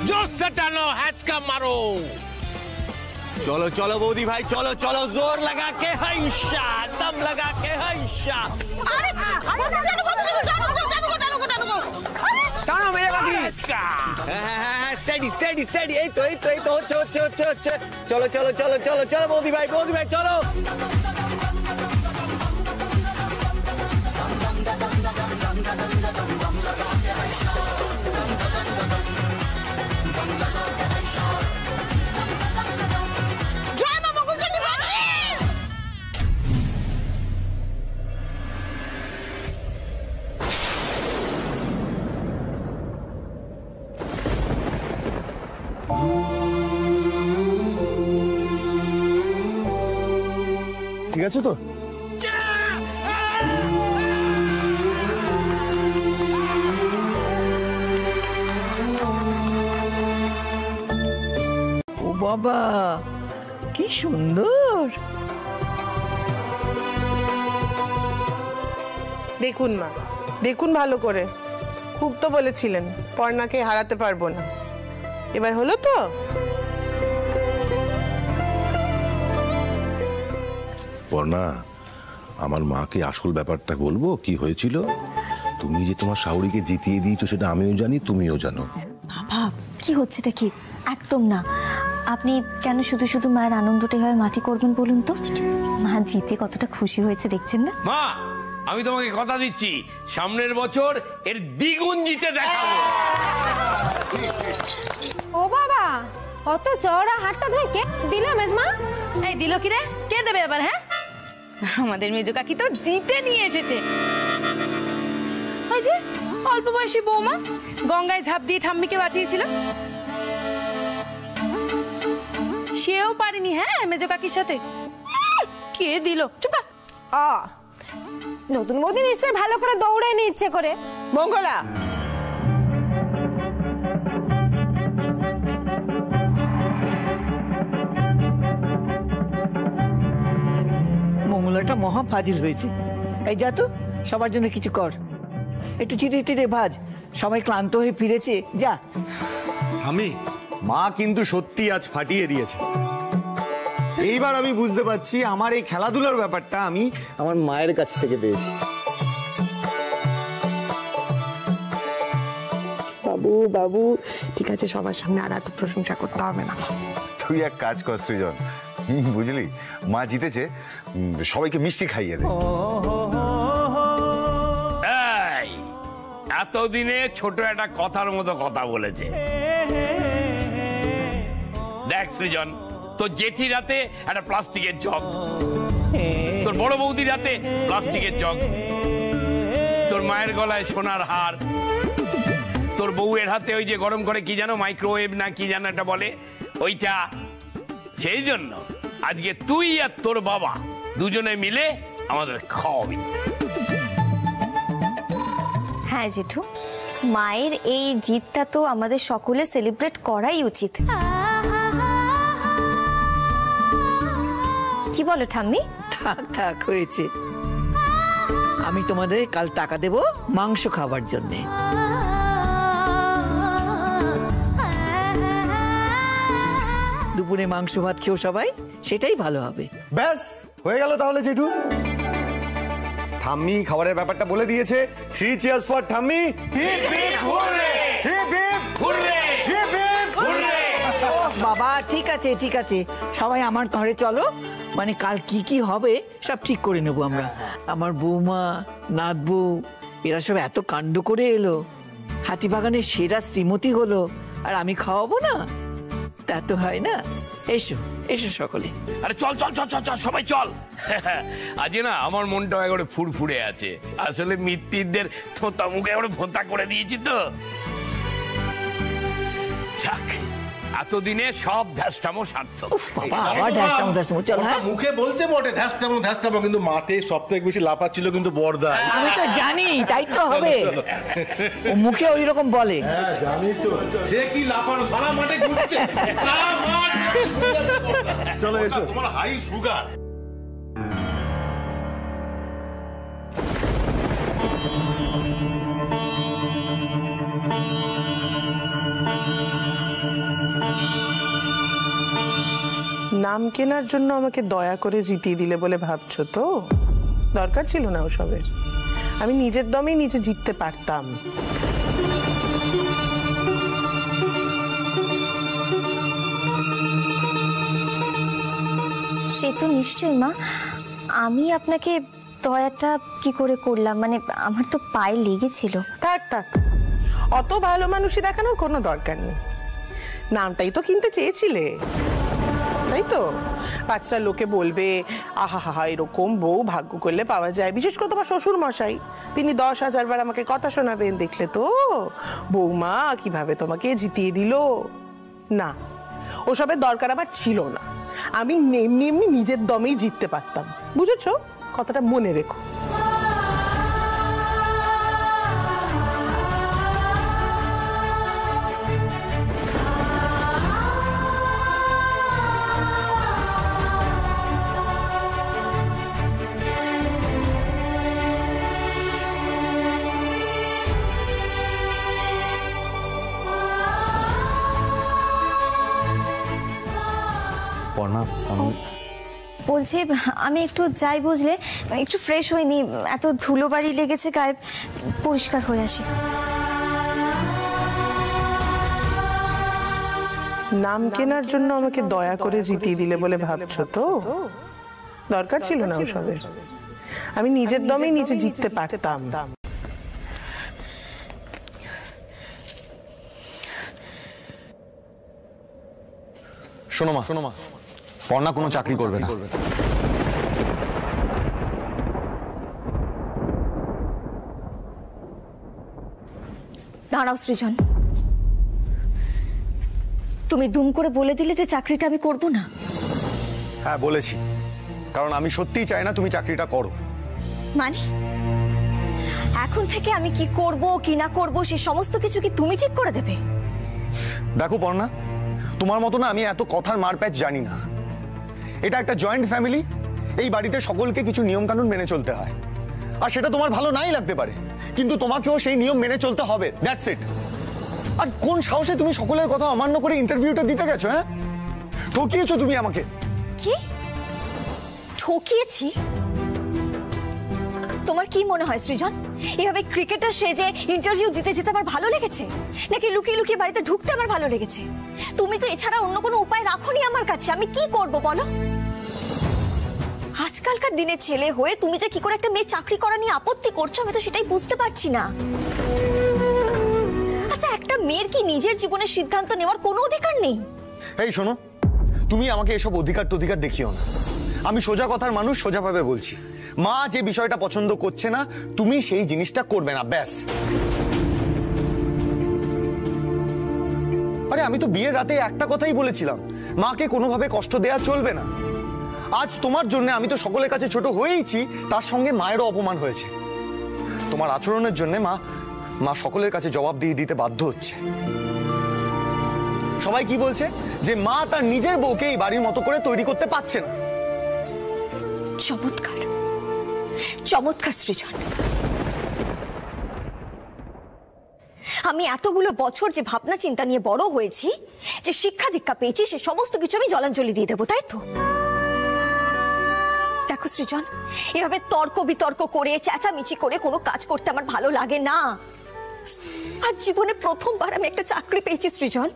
जोर से टानो, हैच का मारो। चलो चलो बौदी भाई चलो चलो जोर लगा के हैशा दम लगा के हैशा টানো মেয়ে কাকি স্টেডি স্টেডি স্টেডি এই তো চলো চলো চলো চলো চলো বৌদি ভাই চলো ঠিক আছে তো? ও বাবা কি সুন্দর। দেখুন মা, দেখুন ভালো করে। খুব তো বলেছিলেন পর্ণাকে হারাতে পারবো না, এবার হলো তো? পর্ণা, আমার মাকে আসল ব্যাপারটা বলবো কি হয়েছিল? তুমি যে তোমার শাশুড়িকে জিতিয়ে দিয়েছো সেটা আমিও জানি, তুমিও জানো। বাবা কি হচ্ছে এটা কি? একদম না। আপনি কেন শুধু শুধু মায়ের আনন্দটা এভাবে মাটি করবেন বলুন তো? মা জিতে কতটা খুশি হয়েছে দেখছেন না? মা আমি তোমাকে কথা দিচ্ছি সামনের বছর এর দ্বিগুণ জিতে দেখাবো। ও বাবা, অত চওড়া হাতটা তুমি কে দিলে মেজমা? এই দিল কি রে? কে দেবে এবার? হ্যাঁ, আমাদের মেজো কাকি তো জিতে নিয়ে এসেছে। ওই যে অল্প বয়সী বৌমা গঙ্গায় ঝাঁপ দিয়ে ঠাম্মিকে বাঁচিয়েছিল, সেও পারেনি। হ্যাঁ, মেজো কাকির সাথে কে দিল? চুপ কর। নতুন বৌদি নিশ্চয়ই ভালো করে দৌড়ে নি ইচ্ছে করে। মঙ্গলা, মঙ্গলাটা মহা ফাজিল হয়েছে। এই যা তো সবার জন্য কিছু কর, একটু চিড়ে টিড়ে ভাজ, সবাই ক্লান্ত হয়ে ফিরেছে, যা। আমি মা কিন্তু সত্যি আজ ফাটিয়ে দিয়েছে। এইবার আমি বুঝতে পারছি আমার এই খেলাধুলার ব্যাপারটা আমি আমার মায়ের কাছ থেকে পেয়েছি। বাবু বাবু ঠিক আছে, সবার সামনে আর এত প্রশংসা করতে হবে না। তুই এক কাজ কর সৃজন, বুঝলি মা জিতেছে, সবাইকে মিষ্টি খাইয়ে দে। এই এতদিনে ছোট একটা কথার মতো কথা বলেছে। দেখ সৃজন, তোর জেঠির হাতে একটা প্লাস্টিকের জগ, তোর বড় বৌদির হাতে প্লাস্টিকের জগ, তোর মায়ের গলায় সোনার হার, তোর বউয়ের হাতে ওই যে গরম করে কি জানো মাইক্রোওয়েভ না কি জানো এটা বলে ওইটা। সেই জন্য আজকে তুই আর তোর বাবা দুজনে মিলে আমাদের খাওয়াবি। হ্যাঁ জেঠু, মায়ের এই জিতটা তো আমাদের সকলে সেলিব্রেট করাই উচিত। কি বলো ঠাম্মি? থাক থাক হয়েছে, আমি তোমাদের কাল টাকা দেব মাংস খাবার জন্যে। দুপুরে মাংস ভাত খেও সবাই, সেটাই ভালো হবে। ব্যাস হয়ে গেল তাহলে জেঠু। ঠাম্মি খাবারের ব্যাপারটা বলে দিয়েছে। 3 cheers ফর ঠাম্মি। Hip hip hurray, hip hip hurray, hip hip hurray. বাবা ঠিক আছে ঠিক আছে, সবাই আমার ঘরে চলো, মানে কাল কি কি হবে সব ঠিক করে নেবো আমরা। আমার বৌমা নাত বউ এরা সব এত কাণ্ড করে এলো, হাতিবাগানের সেরা শ্রীমতী হলো, আর আমি খাওয়াবো না? তা তো হয় না। এসো এসো সকলে। আরে চল চল চল চল চল সবাই চল। আজ না আমার মনটা একবারে ফুরফুরে আছে। আসলে মিত্তিরদের থোতা মুখে একবারে ভোঁতা করে দিয়েছি তো। যাক, এতদিনে সব ধ্যাসটামো সার্থক। বাবা আবার ধ্যাসটামো ধ্যাসটামো, চল। হ্যাঁ মুখে বলছে বটে ধ্যাসটামো ধ্যাসটামো, কিন্তু মাঠে সবথেকে বেশি লাফাচ্ছিল কিন্তু বড়দা। আমি তো জানি, তাই তো হবে। ও মুখে ওই রকম বলে। হ্যাঁ জানি তো, সে কি লাফানো সারা মাঠে ঘুরছে। চলো এসো, তোমার হাই সুগার। না নাম কেনার জন্য আমাকে দয়া করে জিতিয়ে দিলে বলে ভাবছো তো? দরকার ছিল না ওসবের। আমি নিজের দমেই নিজে জিততে পারতাম। সে তো নিশ্চয়ই মা, আমি আপনাকে দয়াটা কি করে করলাম, মানে আমার তো পায়ে লেগেছিল। থাক থাক, অত ভালো মানুষই দেখানোর কোনো দরকার নেই। নামটাই তো কিনতে চেয়েছিলে, তাই তো? পাঁচটা লোকে বলবে আহা হা এরকম বউ ভাগ্য করলে পাওয়া যায়। বিশেষ করে তোমার শ্বশুর মশাই, তিনি 10,000 বার আমাকে কথা শোনাবেন। দেখলে তো বৌমা কিভাবে তোমাকে জিতিয়ে দিল। না, ওসবের দরকার আবার ছিল না। আমি এমনি এমনি নিজের দমেই জিততে পারতাম, বুঝেছো? কথাটা মনে রেখো। বলছি আমি একটু যাই, বুঝলে, একটু ফ্রেশ হয়নি, এত ধুলোবালি লেগেছে গায়ে, পরিষ্কার হয়ে আসি। নাম কেনার জন্য আমাকে দয়া করে জিতিয়ে দিলে বলে ভাবছো তো? দরকার ছিল না ওসবের। আমি নিজের দমেই নিজে জিততে পারতাম। শোনো মা, পর্ণা কোনো চাকরি করবে না। দাঁড়াও সৃজন, তুমি দুম করে বলে দিলে যে চাকরিটা আমি করব না। হ্যাঁ বলেছি, কারণ আমি সত্যিই চাই না তুমি চাকরিটা করো। মানে এখন থেকে আমি কি করব কি না করব সে সমস্ত কিছু কি তুমি ঠিক করে দেবে? দেখো পর্ণা, তোমার মতো না আমি এত কথার মারপ্যাচ জানি না। এটা একটা জয়েন্ট ফ্যামিলি, এই বাড়িতে সকলকে কিছু নিয়ম কানুন মেনে চলতে হয়। আর সেটা তোমার ভালো নাই লাগতে পারে, কিন্তু তোমাকেও সেই নিয়ম মেনে চলতে হবে, দ্যাটস ইট। আর কোন সাহসে তুমি সকলের কথা অমান্য করে ইন্টারভিউটা দিতে গেছো? হ্যাঁ, ঠকিয়েছো তুমি আমাকে। কি ঠকিয়েছি? তোমার কি মনে হয় সৃজন, এভাবে ক্রিকেটার সেজে ইন্টারভিউ দিতে যেতে আমার ভালো লেগেছে, নাকি লুকিয়ে লুকিয়ে বাড়িতে ঢুকতে আমার ভালো লেগেছে? তুমি তো এছাড়া অন্য কোনো উপায় রাখোনি আমার কাছে। আমি কি করব বলো? আজকালকার দিনে ছেলে হয়ে তুমি যে কি করে একটা মেয়ে চাকরি করা নিয়ে আপত্তি করছো, আমি তো সেটাই বুঝতে পারছি না। আচ্ছা, একটা মেয়ের কি নিজের জীবনের সিদ্ধান্ত নেওয়ার কোনো অধিকার নেই? এই শোনো, তুমি আমাকে এসব অধিকার দেখিও না। আমি সোজা কথার মানুষ, সোজাভাবে বলছি। মা যে বিষয়টা পছন্দ করছে না, তুমি সেই জিনিসটা করবে না, ব্যাস। আরে আমি তো বিয়ের রাতে একটা কথাই বলেছিলাম, মাকে কোনোভাবে কষ্ট দেয়া চলবে না। আজ তোমার জন্য আমি তো সকলের কাছে ছোট হয়েইছি, তার সঙ্গে মায়েরও অপমান হয়েছে। তোমার আচরণের জন্য মা সকলের কাছে জবাব দিয়ে দিতে বাধ্য হচ্ছে। সবাই কি বলছে? যে মা তার নিজের বউকে এই বাড়ির মতো করে তৈরি করতে পারছে না। চমৎকার, চমৎকার সৃজন। আমি এতগুলো বছর যে ভাবনা চিন্তা নিয়ে বড় হয়েছি, যে শিক্ষা দীক্ষা পেয়েছি, সে সমস্ত কিছু আমি জলাঞ্জলি দিয়ে দেবো, তাই তো? দেখো সৃজন, এভাবে তর্ক বিতর্ক করে চেঁচামেচি করে কোনো কাজ করতে আমার ভালো লাগে না। আর জীবনে প্রথমবার আমি একটা চাকরি পেয়েছি সৃজন,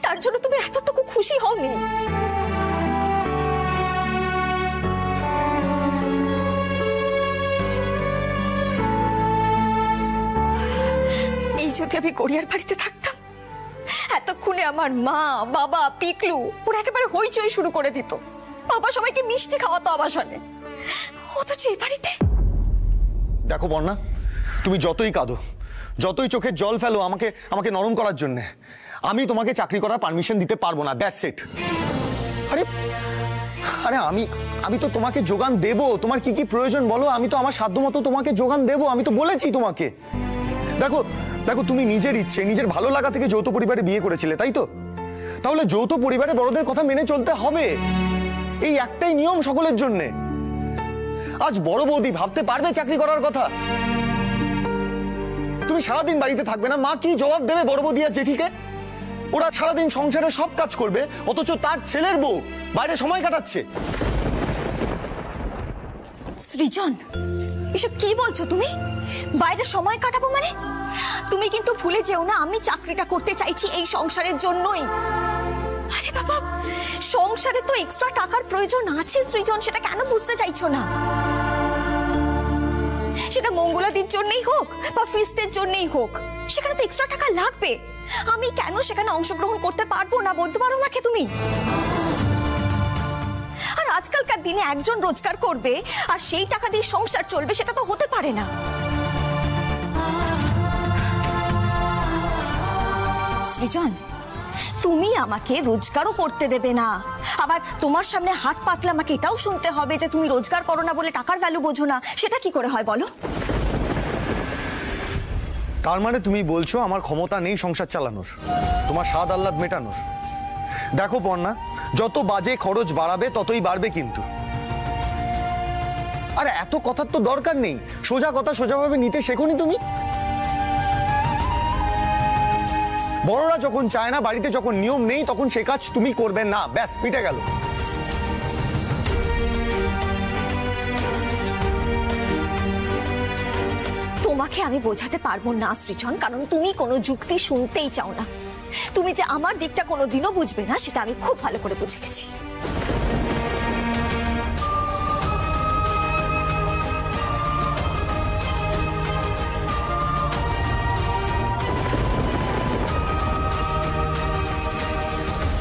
তার জন্য তুমি এতটুকু খুশি হওনি? এই যদি আমি গড়িয়ার বাড়িতে থাকতাম, এতক্ষণে আমার মা বাবা পিকলু ওরা একেবারে হইচই শুরু করে দিত। বাবা সবাইকে মিষ্টি খাওয়াতো আবাসনে, অথচ এই বাড়িতে। দেখো বর্ণা, তুমি যতই কাঁদো, যতই চোখের জল ফেলো আমাকে নরম করার জন্য, আমি তোমাকে চাকরি করার পারমিশন দিতে পারবো না, দ্যাটস ইট। আরে আরে আমি তো তোমাকে যোগান দেব। তোমার কি কি প্রয়োজন বলো, আমি তো আমার সাধ্যমতো তোমাকে যোগান দেব। আমি তো বলেছি তোমাকে। দেখো দেখো, তুমি নিজের ইচ্ছে, নিজের ভালো লাগা থেকে যৌথ পরিবারে বিয়ে করেছিলে, তাই তো? তাহলে যৌথ পরিবারে বড়দের কথা মেনে চলতে হবে, এই একটাই নিয়ম সকলের জন্য। আজ বড় বৌদি ভাবতে পারবে চাকরি করার কথা? তুমি সারাদিন বাড়িতে থাকবে না, মা কি জবাব দেবে বড় বৌদি আর জেঠিকে? ওরা সারাদিন সংসারে সব কাজ করবে, অথচ তার ছেলের বউ বাইরে সময় কাটাচ্ছে। সৃজন, এসব কি বলছো তুমি? বাইরে সময় কাটাবো মানে? তুমি কিন্তু ভুলে যেও না আমি চাকরিটা করতে চাইছি এই সংসারের জন্যই। আরে বাবা, সংসারে তো এক্সট্রা টাকার প্রয়োজন আছে সৃজন, সেটা কেন বুঝতে চাইছো না? সেটা মঙ্গলাদির জন্যই হোক বা ফিস্টের জন্যই হোক, সেখানে তো এক্সট্রা টাকা লাগবে। আমি কেন সেখানে অংশগ্রহণ করতে পারবো না বলতে পারো আমাকে তুমি? আর আজকালকার দিনে একজন রোজগার করবে আর সেই টাকা দিয়ে সংসার চলবে, সেটা তো হতে পারে না। সৃজন, তুমি আমাকে রোজগারও করতে দেবে না, আবার তোমার সামনে হাত পাতলে আমাকে এটাও শুনতে হবে যে তুমি রোজগার করো না বলে টাকার ভ্যালু বোঝো না। সেটা কি করে হয় বলো? তার মানে তুমি বলছো আমার ক্ষমতা নেই সংসার চালানোর, তোমার স্বাদ আহ্লাদ মেটানোর। দেখো পর্ণা, যত বাজে খরচ বাড়াবে ততই বাড়বে কিন্তু। আরে এত কথার তো দরকার নেই, সোজা কথা সোজাভাবে নিতে শেখোনি তুমি। বড়রা যখন চায় না, বাড়িতে যখন নিয়ম নেই, তখন সে কাজ তুমি করবে না, ব্যাস মিটে গেল। তোমাকে আমি বোঝাতে পারবো না সৃজন, কারণ তুমি কোনো যুক্তি শুনতেই চাও না। তুমি যে আমার দিকটা কোনোদিনও বুঝবে না সেটা আমি খুব ভালো করে বুঝে গেছি।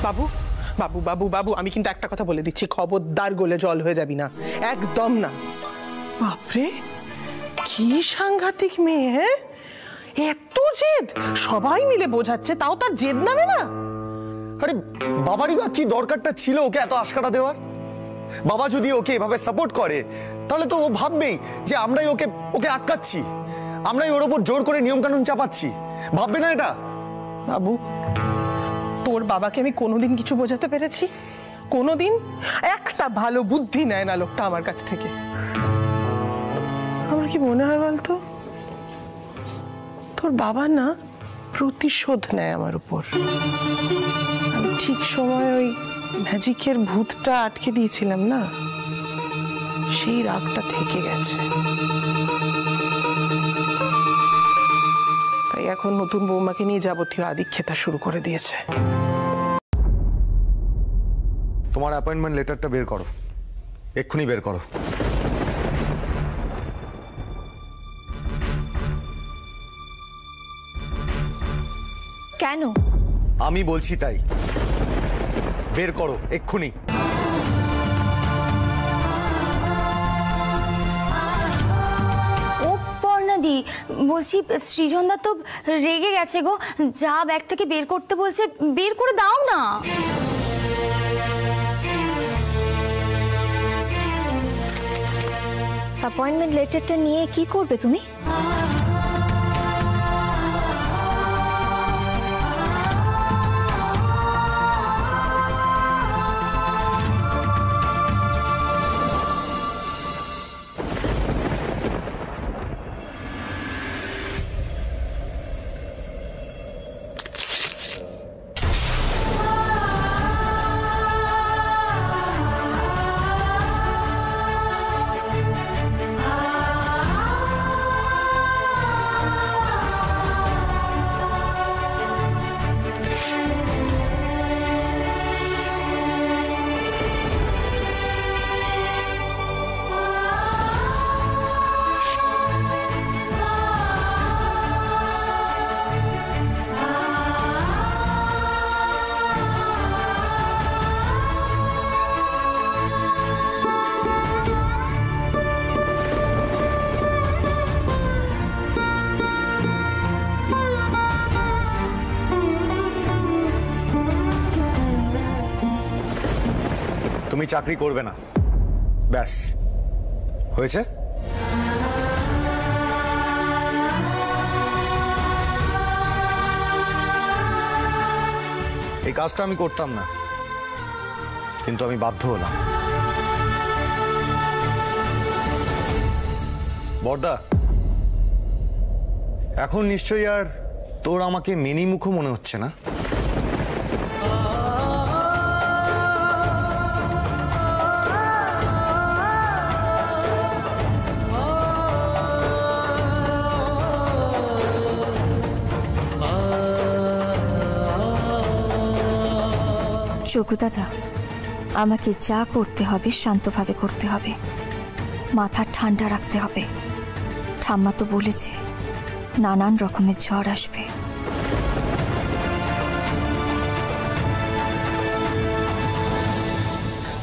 বাবু বাবু বাবু বাবু, আমি কিন্তু একটা কথা বলে দিচ্ছি, খবরদার গলে জল হয়ে যাবি না, একদম না। বাপরে, কি সাংঘাতিক মেয়ে! হ্যাঁ, এত জেদ, সবাই মিলে বোঝাচ্ছে তাও তার জেদ নামে না। আরে বাবারই বা কি দরকারটা ছিল ওকে এত আশকারা দেওয়ার? বাবা যদি ওকে এভাবে সাপোর্ট করে তাহলে তো ও ভাববেই যে আমরাই ওকে ওকে আটকাচ্ছি, আমরাই ওর ওপর জোর করে নিয়ম কানুন চাপাচ্ছি। ভাববে না এটা? বাবু, তোর বাবাকে আমি কোনোদিন কিছু বোঝাতে পেরেছি? কোনোদিন একটা ভালো বুদ্ধি নেয় না লোকটা আমার কাছ থেকে। আমার কি মনে হয় বলতো, তোর বাবা না প্রতিশোধ নেয় আমার উপর। আমি ঠিক সময় ওই ম্যাজিকের ভূতটা আটকে দিয়েছিলাম না, সেই রাগটা থেকে গেছে। তাই এখন নতুন বৌমাকে নিয়ে যাবতীয় আদিক্ষেতা শুরু করে দিয়েছে। তোমার অ্যাপয়েন্টমেন্ট লেটারটা বের করো, এক্ষুনি বের করো। কেন? আমি বলছি তাই, বের করো এক্ষুনি। ও পর্ণাদি, বলছি সৃজনদা তো রেগে গেছে গো, যা ব্যাগ থেকে বের করতে বলছে বের করে দাও না। অ্যাপয়েন্টমেন্ট লেটারটা নিয়ে কি করবে তুমি? তুমি চাকরি করবে না, ব্যাস হয়েছে। এই কাজটা আমি করতাম না, কিন্তু আমি বাধ্য হলাম। বর্দা, এখন নিশ্চয়ই আর তোর আমাকে মেনিমুখো মনে হচ্ছে না? যোগু দাদা, আমাকে যা করতে হবে শান্তভাবে করতে হবে, মাথা ঠান্ডা রাখতে হবে। ঠাম্মা তো বলেছে নানান রকমের ঝড় আসবে।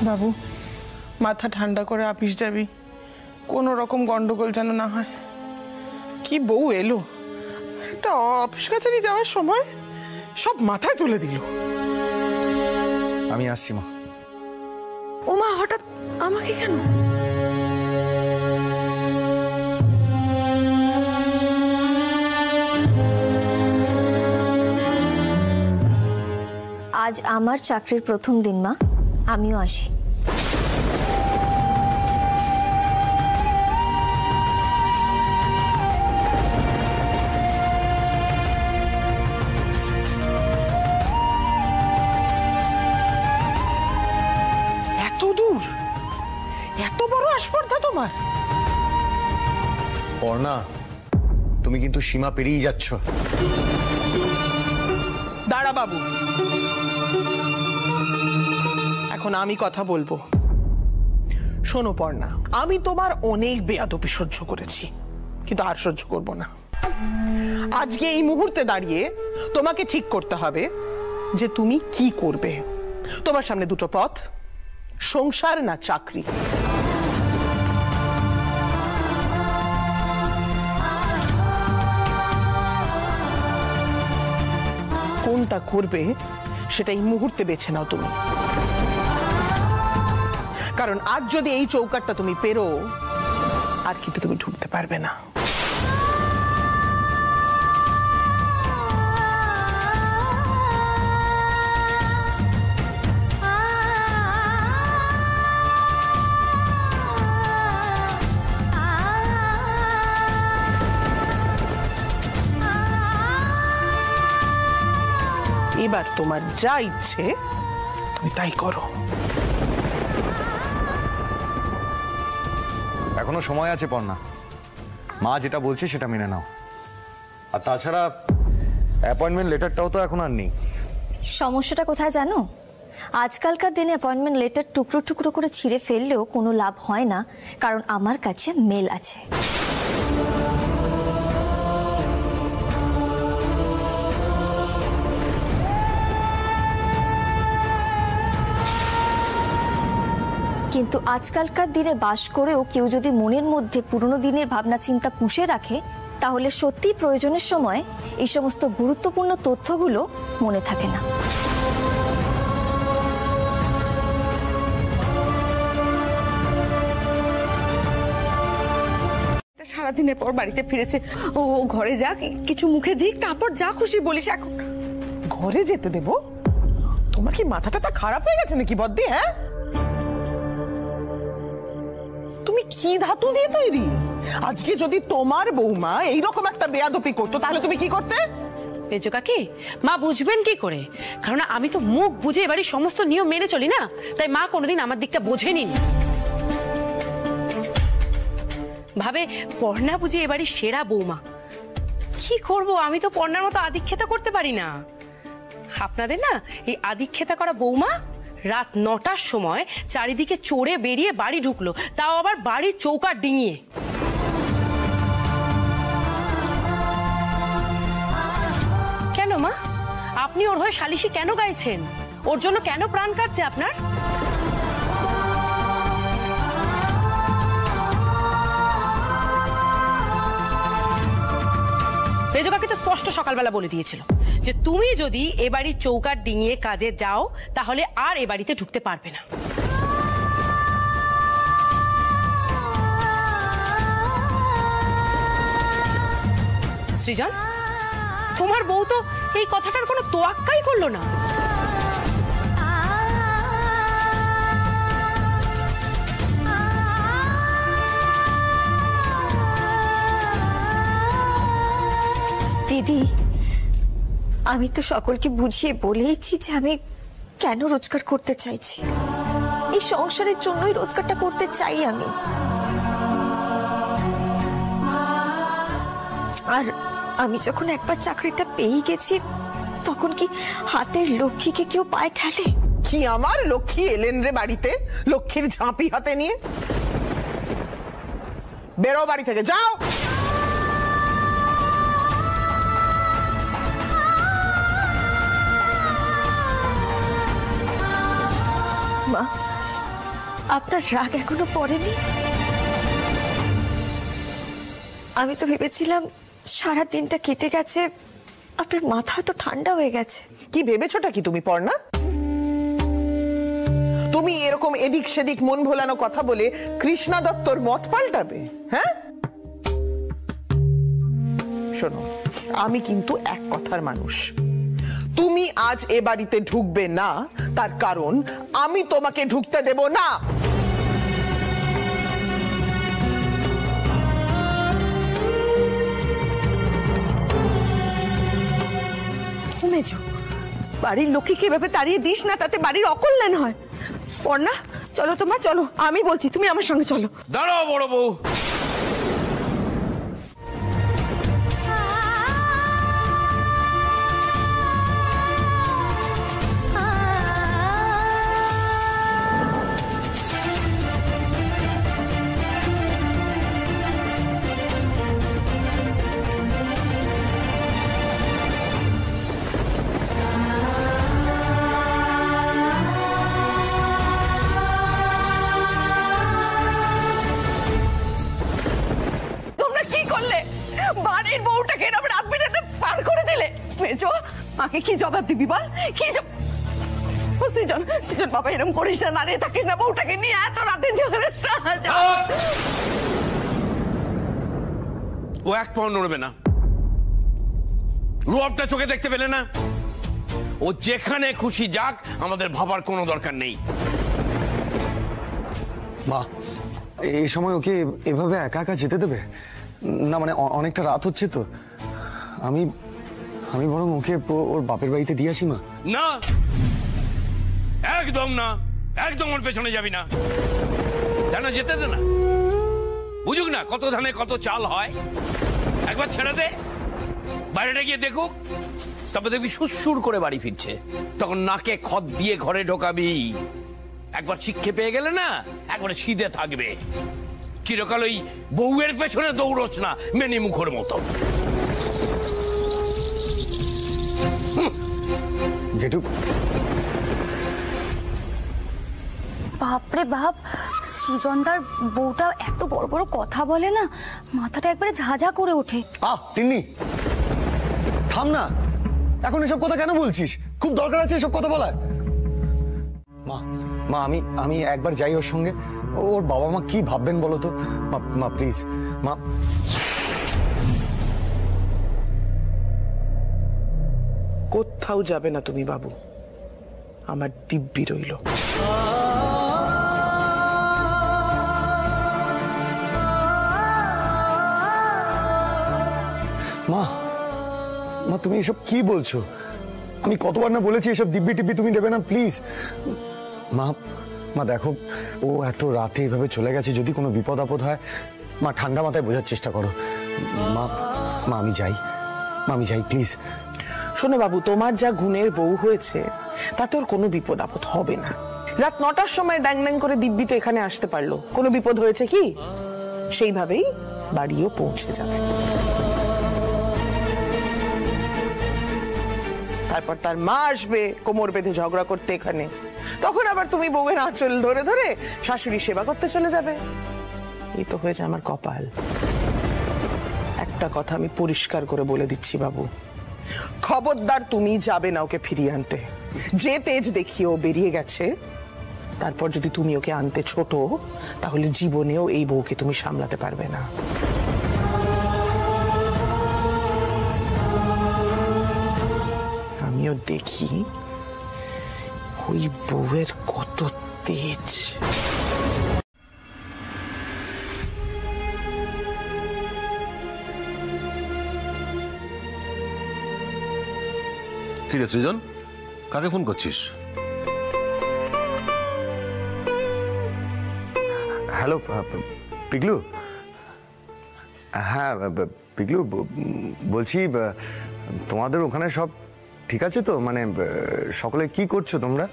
বাবু, মাথা ঠান্ডা করে অফিস যাবি, কোনো রকম গন্ডগোল যেন না হয়। কি বউ এলো, একটা অফিস কাছারি যাওয়ার সময় সব মাথায় তুলে দিল। আমি আসছি মা। ও মা, হঠাৎ আমাকে কেন? আজ আমার চাকরির প্রথম দিন মা, আমিও আসি। এত দূর, এত বড় আসপর্দা তোমার? পর্ণা, তুমি কিন্তু সীমা পেরিয়ে যাচ্ছ। দাঁড়া বাবু, এখন আমি কথা বলবো। শোনো পর্ণা, আমি তোমার অনেক বেয়াদবি সহ্য করেছি, কিন্তু আর সহ্য করব না। আজকে এই মুহূর্তে দাঁড়িয়ে তোমাকে ঠিক করতে হবে যে তুমি কি করবে। তোমার সামনে দুটো পথ, সংসার না চাকরি। কোনটা করবে সেটা এই মুহূর্তে বেছে নাও তুমি। কারণ আজ যদি এই চৌকাটটা তুমি পেরো, আর কিন্তু তুমি ঢুকতে পারবে না। এবার তোমার যা ইচ্ছে তুমি তাই করো। এখনো সময় আছে পর্ণা, মা যেটা বলছে সেটা মেনে নাও। আর তাছাড়া অ্যাপয়েন্টমেন্ট লেটারটাও তো এখন আর নেই। সমস্যাটা কোথায় জানো? আজকালকার দিনে অ্যাপয়েন্টমেন্ট লেটার টুকরো টুকরো করে ছিঁড়ে ফেললেও কোনো লাভ হয় না, কারণ আমার কাছে মেল আছে। কিন্তু আজকালকার দিনে বাস করেও কেউ যদি মনের মধ্যে পুরনো দিনের ভাবনা চিন্তা পুষে রাখে, তাহলে সত্যি প্রয়োজনের সময় এই সমস্ত গুরুত্বপূর্ণ তথ্যগুলো মনে থাকে না। সারাদিনের পর বাড়িতে ফিরেছে, ও ঘরে যাক, কিছু মুখে দিক, তারপর যা খুশি বলিস। এখন ঘরে যেতে দেব? তোমার কি মাথাটা খারাপ হয়ে গেছে নাকি বদ্দি? হ্যাঁ, তুমি কি ধাতু দিয়ে তৈরি? আজকে যদি তোমার বৌমা এইরকম একটা বেয়াদপি করতো, তাহলে তুমি কি করতে? পেজো কাকি, মা বুঝবেন কি করে? কারণ আমি তো মুখ বুঝে এবারে সমস্ত নিয়ম মেনে চলি না, তাই মা কোনোদিন আমার দিকটা বোঝেনি। ভাবে পর্ণা বুঝি এবারে সেরা বৌমা। কি করব, আমি তো পর্ণার মতো আদিক্ষেতা করতে পারি না। আপনাদের না এই আদিক্ষেতা করা বৌমা রাত 9টার সময় চারিদিকে চড়ে বেরিয়ে বাড়ি ঢুকলো, তাও আবার বাড়ির চৌকাঠ ডিঙিয়ে। কেন মা, আপনি ওর হয়ে সালিশি কেন গাইছেন? ওর জন্য কেন প্রাণ কাটছে আপনার? রেজো কাকি তো স্পষ্ট সকালবেলা বলে দিয়েছিল যে তুমি যদি এ বাড়ির চৌকাঠ ডিঙিয়ে কাজে যাও, তাহলে আর এ বাড়িতে ঢুকতে পারবে না। সৃজন, তোমার বউ তো এই কথাটার কোনো তোয়াক্কাই করলো না। দিদি, আমি তো সকলকে বুঝিয়ে বলেইছি যে আমি কেন রোজগার করতে চাইছি। এই সংসারের জন্যই রোজগারটা করতে চাই আমি। আর আমি যখন একবার চাকরিটা পেয়ে গেছি, তখন কি হাতের লক্ষ্মীকে কেউ পায়ে ঠেলে? কি আমার লক্ষ্মী এলেন রে বাড়িতে, লক্ষ্মীর ঝাঁপি হাতে নিয়ে। বেরো বাড়ি থেকে, যাও। মা, আপনার রাগ এখনো পড়েনি? আমি তো ভেবেছিলাম সারা দিনটা কেটে গেছে, আপনার মাথা তো ঠান্ডা হয়ে গেছে। কি ভেবেছোটা কি তুমি পর্ণা? তুমি এরকম এদিক সেদিক মন ভোলানো কথা বলে কৃষ্ণা দত্তর মত পাল্টাবে? হ্যাঁ, শোনো, আমি কিন্তু এক কথার মানুষ। তুমি আজ এ বাড়িতে ঢুকবে না, তার কারণ আমি তোমাকে ঢুকতে দেব না। মেজো, বাড়ির লোককে এভাবে তাড়িয়ে দিস না, তাতে বাড়ির অকল্যাণ হয়। পর্ণা, চলো তোমরা, চলো, আমি বলছি, তুমি আমার সঙ্গে চলো। দাঁড়াও বড় বউ। বাড়ির বউটাকে এরকম রাত বেরাতে পার করে দিলে। মেজো, মাকে কি জবাব দিবি বল? কি সৃজন, সৃজন বাবা, এরকম করিস না, দাঁড়িয়ে থাকিস না, বউটাকে নিয়ে এত রাতে ও এক পাও নড়বে না। রূপটা চোখে দেখতে পেলে না? ও যেখানে খুশি যাক, আমাদের ভাবার কোনো দরকার নেই। মা, এই সময় ওকে এভাবে একা একা যেতে দেবে না? মানে অনেকটা রাত হচ্ছে তো। আমি আমি বরং ওকে ওর বাপের বাড়িতে দিয়ে আসি। মা, না, একদম না, একদম ওর পেছনে যাবি না। জানা যেতে দে না, বুঝুক না কত ধানে কত চাল হয়। একবার ছেড়ে দে, বাইরেটা গিয়ে দেখুক, তারপর দেখবি সুরসুর করে বাড়ি ফিরছে। তখন নাকে খত দিয়ে ঘরে ঢোকাবি। একবার শিক্ষে পেয়ে গেলে না, একবারে সিধে থাকবে। চিরকাল ওই বউয়ের পেছনে দৌড়োস না, মেনি মুখের মতো। জেঠু, বাপরে বাপ, সৃজনদার বউটা এত বড় বড় কথা বলে না, মাথাটা একবারে ঝাঝা করে ওঠে। তিন্নি, থাম না, এখন এসব কথা কেন বলছিস? খুব দরকার আছে এসব কথা বলার। মা, মা, আমি একবার যাই ওর সঙ্গে। ওর বাবা মা কি ভাববেন বলো তো? মা প্লিজ, মা। কোথাও যাবে না তুমি বাবু, আমার দিব্যি রইল। মা, মা, তুমি এসব কি বলছো? আমি কতবার না বলেছি এসব দিব্যি টিব্বি তুমি দেবে না, প্লিজ। মা, মা দেখো, ও এত রাতে এভাবে চলে গেছে, যদি কোনো বিপদ আপদ হয়, মা ঠান্ডা মাথায় বোঝার চেষ্টা করো। মা, মা, আমি যাই, মা, আমি যাই, প্লিজ। শোনো বাবু, তোমার যা গুণের বউ হয়েছে তাতে ওর কোনো বিপদ আপদ হবে না। রাত 9টার সময় ড্যাং ড্যাং করে দিব্যি তো এখানে আসতে পারলো, কোনো বিপদ হয়েছে কি? সেইভাবেই বাড়িও পৌঁছে যাবে। তারপর তার মা আসবে কোমর বেঁধে ঝগড়া করতে এখানে, তখন আবার তুমি বউয়ের আঁচল ধরে ধরে শাশুড়ি সেবা করতে চলে যাবে। এই তো হয়েছে আমার কপাল। একটা কথা আমি পরিষ্কার করে বলে দিচ্ছি বাবু, খবরদার তুমি যাবে না ওকে ফিরিয়ে আনতে। যে তেজ দেখিয়ে ও বেরিয়ে গেছে, তারপর যদি তুমি ওকে আনতে ছোট, তাহলে জীবনেও এই বউকে তুমি সামলাতে পারবে না। আমিও দেখি ওই বউয়ের কত তেজ। কি রে সৃজন, কাকে ফোন করছিস? হ্যালো পিগলু। হ্যাঁ পিগলু, বলছি তোমাদের ওখানে সব ঠিক আছে তো? মানে সকলে কি করছো তোমরা?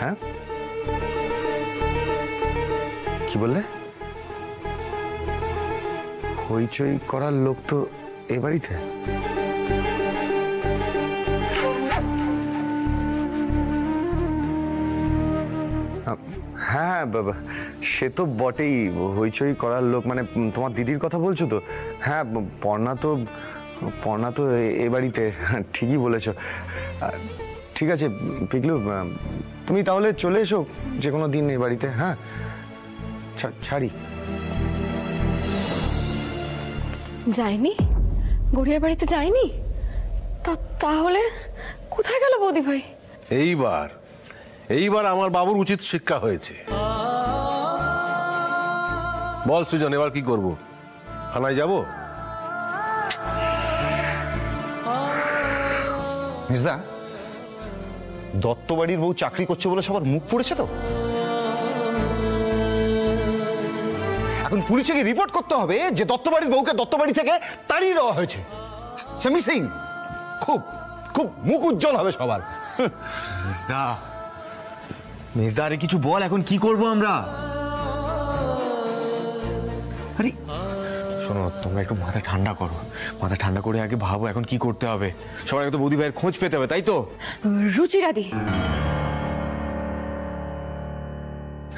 হ্যাঁ কি বললে? হইচই করার লোক তো এ বাড়িতে? হ্যাঁ বাবা, সে তো বটেই, হইচই করার লোক মানে তোমার দিদির কথা বলছো তো? হ্যাঁ, পর্ণা তো এ বাড়িতে, ঠিকই বলেছ। ঠিক আছে পিকলু, তুমি তাহলে চলে এসো যে কোনো দিন এ বাড়িতে। হ্যাঁ ছাড়ি। যায়নি? গড়িয়ার বাড়িতে যায়নি? তাহলে কোথায় গেল বৌদি ভাই? এইবার আমার বাবুর উচিত শিক্ষা হয়েছে। বল সৃজন, এবার কি করব? থানায় যাব? মিসদা, দত্ত বাড়ির বউ চাকরি করছে বলে সবার মুখ পড়েছে তো? এখন পুলিশে গিয়ে রিপোর্ট করতে হবে যে দত্ত বাড়ির বউকে দত্ত বাড়ি থেকে তাড়িয়ে দেওয়া হয়েছে। মিসিং খুব খুব মুখ উজ্জ্বল হবে সবার। মিসদা আরে কিছু বল, এখন কি করব আমরা? আরে শোনো, তোমরা একটু মাথা ঠান্ডা করো, মাথা ঠান্ডা করে আগে ভাবো এখন কি করতে হবে। সবার আগে তো বৌদি ভাইয়ের খোঁজ পেতে হবে, তাই তো?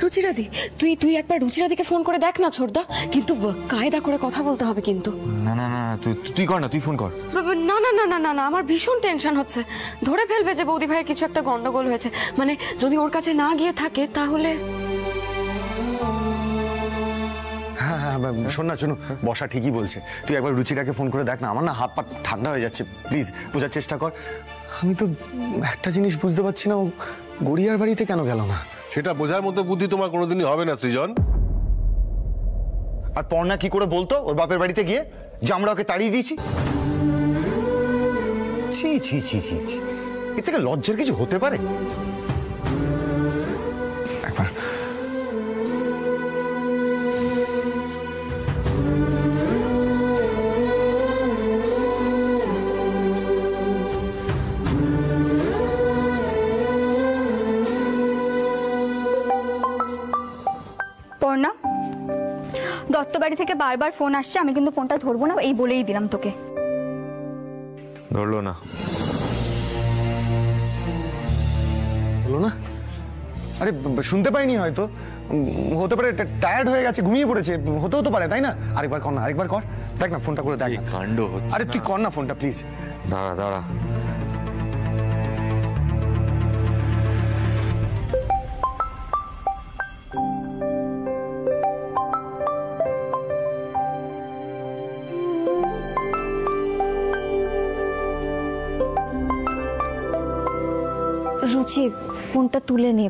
রুচিরাদি, তুই একবার রুচিরাদিকে ফোন করে দেখ না ছোটদা, কিন্তু কায়দা করে কথা বলতে হবে কিন্তু। না না না, তুই কর না, তুই ফোন কর। না না না না না না, আমার ভীষণ টেনশন হচ্ছে। ধরে ফেলবে যে বৌদি ভাইয়ের কিছু একটা গন্ডগোল হয়েছে, মানে যদি ওর কাছে না গিয়ে থাকে তাহলে। হ্যাঁ হ্যাঁ শোন না, শোনো, বসা ঠিকই বলছে। তুই একবার রুচিরাকে ফোন করে দেখ না। আমার না হাত পা ঠান্ডা হয়ে যাচ্ছে, প্লিজ বোঝার চেষ্টা কর। আমি তো একটা জিনিস বুঝতে পারছি না, ও গড়িয়ার বাড়িতে কেন গেল না? সেটা বোঝার মতো বুদ্ধি তোমার কোনোদিনই হবে না সৃজন। আর পর্ণা কি করে বলতো ওর বাপের বাড়িতে গিয়ে যে আমরা ওকে তাড়িয়ে দিয়েছি? ছি ছি ছি ছি, এর থেকে লজ্জার কিছু হতে পারে? একবার পর্ণা, দত্ত বাড়ি থেকে বারবার ফোন আসছে, আমি কিন্তু ফোনটা ধরবো না, এই বলেই দিলাম তোকে। ধরলো না? বলো না। আরে শুনতে পাইনি হয়তো, হতে পারে টায়ার্ড হয়ে গেছে, ঘুমিয়ে পড়েছে, হতেও তো পারে, তাই না? আরেকবার কর না, আরেকবার কর, দেখ না ফোনটা করে দেখ। কাণ্ড হচ্ছে। আরে তুই কর না ফোনটা প্লিজ। দাঁড়া দাঁড়া। রুচি, ফোনটা তুলে নে।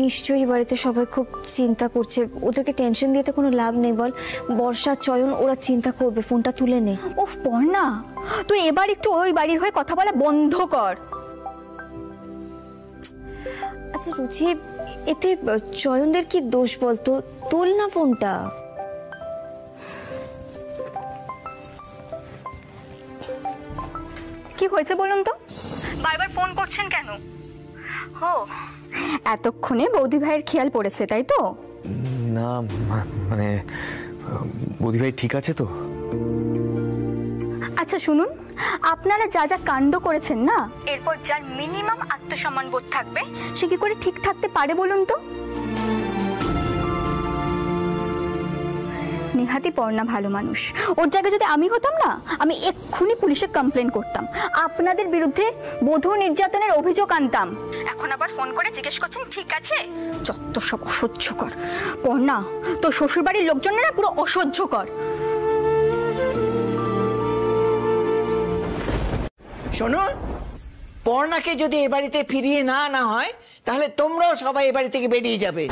নিশ্চয়ই বাড়িতে সবাই খুব চিন্তা করছে, ওদেরকে টেনশন দিয়ে তো কোনো লাভ নেই বল। বর্ষা, চয়ন, ওরা চিন্তা করবে, ফোনটা তুলে নে। ওফ পর্ণা, তুই এবার একটু ওই বাড়ির হয়ে কথা বলা বন্ধ কর। আচ্ছা রুচি, এতে চয়নদের কি দোষ বলতো? তোল না ফোনটা। কি হয়েছে বলুন তো, বারবার ফোন করছেন কেন? হো, এতক্ষণে বৌদি ভাইয়ের খেয়াল পড়েছে, তাই তো? না মানে বৌদি ভাই ঠিক আছে তো? আচ্ছা শুনুন, আপনারা যা যা কাণ্ড করেছেন না, এরপর যার মিনিমাম আত্মসম্মান বোধ থাকবে সে কি করে ঠিক থাকতে পারে বলুন তো? নেহাতি পর্ণা ভালো মানুষ, ওর জায়গায় যদি আমি হতাম না, আমি এক্ষুনি পুলিশে কমপ্লেন করতাম, আপনাদের বিরুদ্ধে বধূ নির্যাতনের অভিযোগ আনতাম। এখন আবার ফোন করে জিজ্ঞেস করছেন ঠিক আছে? যত সব অসহ্যকর। পর্ণা, তোর শ্বশুর বাড়ির লোকজনেরা পুরো অসহ্যকর। শোনো, পর্ণাকে যদি এ বাড়িতে ফিরিয়ে না আনা হয় তাহলে তোমরাও সবাই এ বাড়ি থেকে বেরিয়ে যাবে।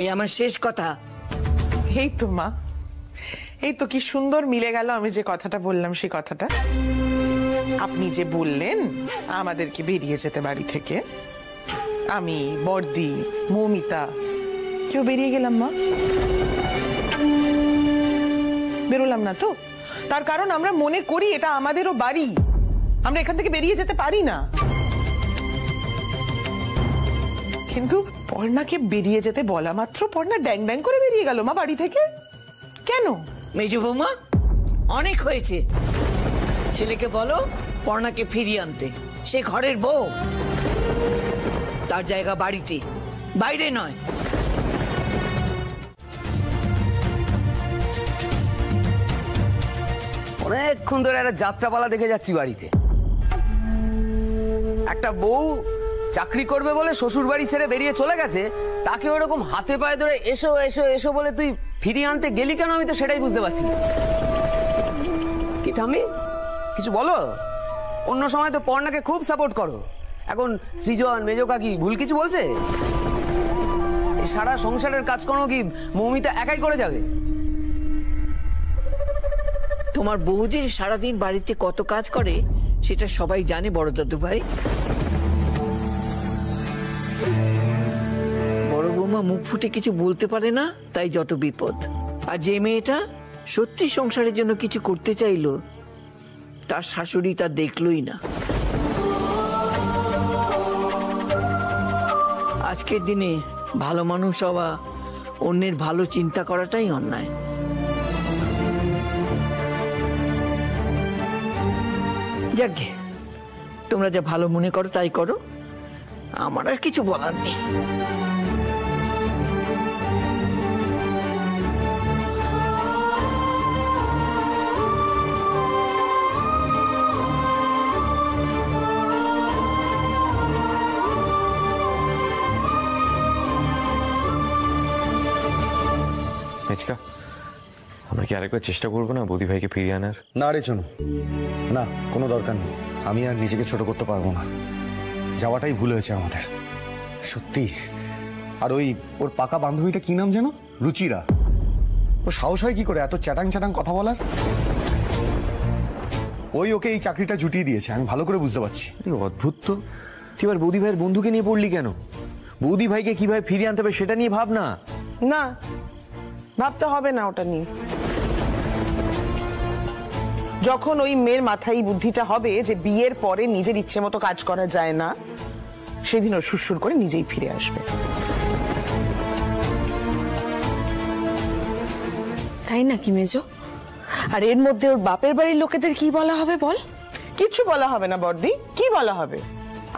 এই আমার শেষ কথা। এই তো মা, এই তো কি সুন্দর মিলে গেল আমি যে কথাটা বললাম সেই কথাটা। আপনি যে বললেন আমাদেরকে বেরিয়ে যেতে বাড়ি থেকে, আমি, বর্দি, মৌমিতা কেউ বেরিয়ে গেলাম মা? বেরোলাম না তো? তার কারণ আমরা মনে করি এটা আমাদেরও বাড়ি, আমরা এখান থেকে বেরিয়ে যেতে পারি না। কিন্তু পর্ণাকে বেরিয়ে যেতে বলা মাত্র পর্ণা ড্যাং ড্যাং করে বেরিয়ে গেল মা বাড়ি থেকে। কেন? মেজো বৌমা, অনেক হয়েছে। ছেলেকে বলো পর্ণাকে ফিরিয়ে আনতে। সে ঘরের বউ, তার জায়গা বাড়িতে, বাইরে নয়। অনেকক্ষণ ধরে একটা যাত্রাপালা দেখে যাচ্ছি বাড়িতে। একটা বউ চাকরি করবে বলে শ্বশুর বাড়ি ছেড়ে বেরিয়ে চলে গেছে, তাকে ওরকম হাতে পায়ে ধরে এসো এসো এসো বলে তুই ফিরিয়ে আনতে গেলি কেন? আমি তো সেটাই বুঝতে পারছি না। কি ঠামি, কিছু বলো। অন্য সময় তো পর্ণাকে খুব সাপোর্ট করো, এখন সৃজন মেজো কাকি ভুল কিছু বলছে? এই সারা সংসারের কাজকর্ম কি মৌমিতা একাই করে যাবে? তোমার বউ যে সারাদিন বাড়িতে কত কাজ করে সেটা সবাই জানে বড় দাদু ভাই। বড় বৌমা মুখ ফুটে কিছু বলতে পারে না, তাই যত বিপদ। আর যে মেয়েটা সত্যি সংসারের জন্য কিছু করতে চাইলো, তার শাশুড়ি তা দেখলই না। আজকের দিনে ভালো মানুষ হওয়া, অন্যের ভালো চিন্তা করাটাই অন্যায়। যাকে তোমরা যা ভালো মনে করো তাই করো, আমার আর কিছু বলার নেই। আমরা কি আরেকবার চেষ্টা করবো না বৌদি ভাইকে ফিরিয়ে আনার? না রে চনু, না, কোনো দরকার নেই। আমি আর নিজেকে ছোট করতে পারবো না। যাওয়াটাই ভুল হয়েছে আমাদের, সত্যি। আর ওর পাকা বান্ধবীটা কি নাম যেন? রুচিরা। ও সাহস হয় কি করে এত চ্যাটাং চ্যাটাং কথা বলার? ওকে এই চাকরিটা জুটিয়ে দিয়েছে, আমি ভালো করে বুঝতে পারছি। অদ্ভুত তো, তুই এবার বৌদি ভাইয়ের বন্ধুকে নিয়ে পড়লি কেন? বৌদি ভাইকে কিভাবে ফিরিয়ে আনতে হবে সেটা নিয়ে ভাব না। না, ভাবতে হবে না ওটা নিয়ে। যখন ওই মেয়ের মাথায় বুদ্ধিটা হবে যে বিয়ের পরে নিজের ইচ্ছে মতো কাজ করা যায় না, সেদিন ও সুরসুর করে নিজেই ফিরে আসবে। তাই নাকি মেজো? আর এর মধ্যে ওর বাপের বাড়ির লোকেদের কি বলা হবে বল? কিচ্ছু বলা হবে না বর্দি। কি বলা হবে?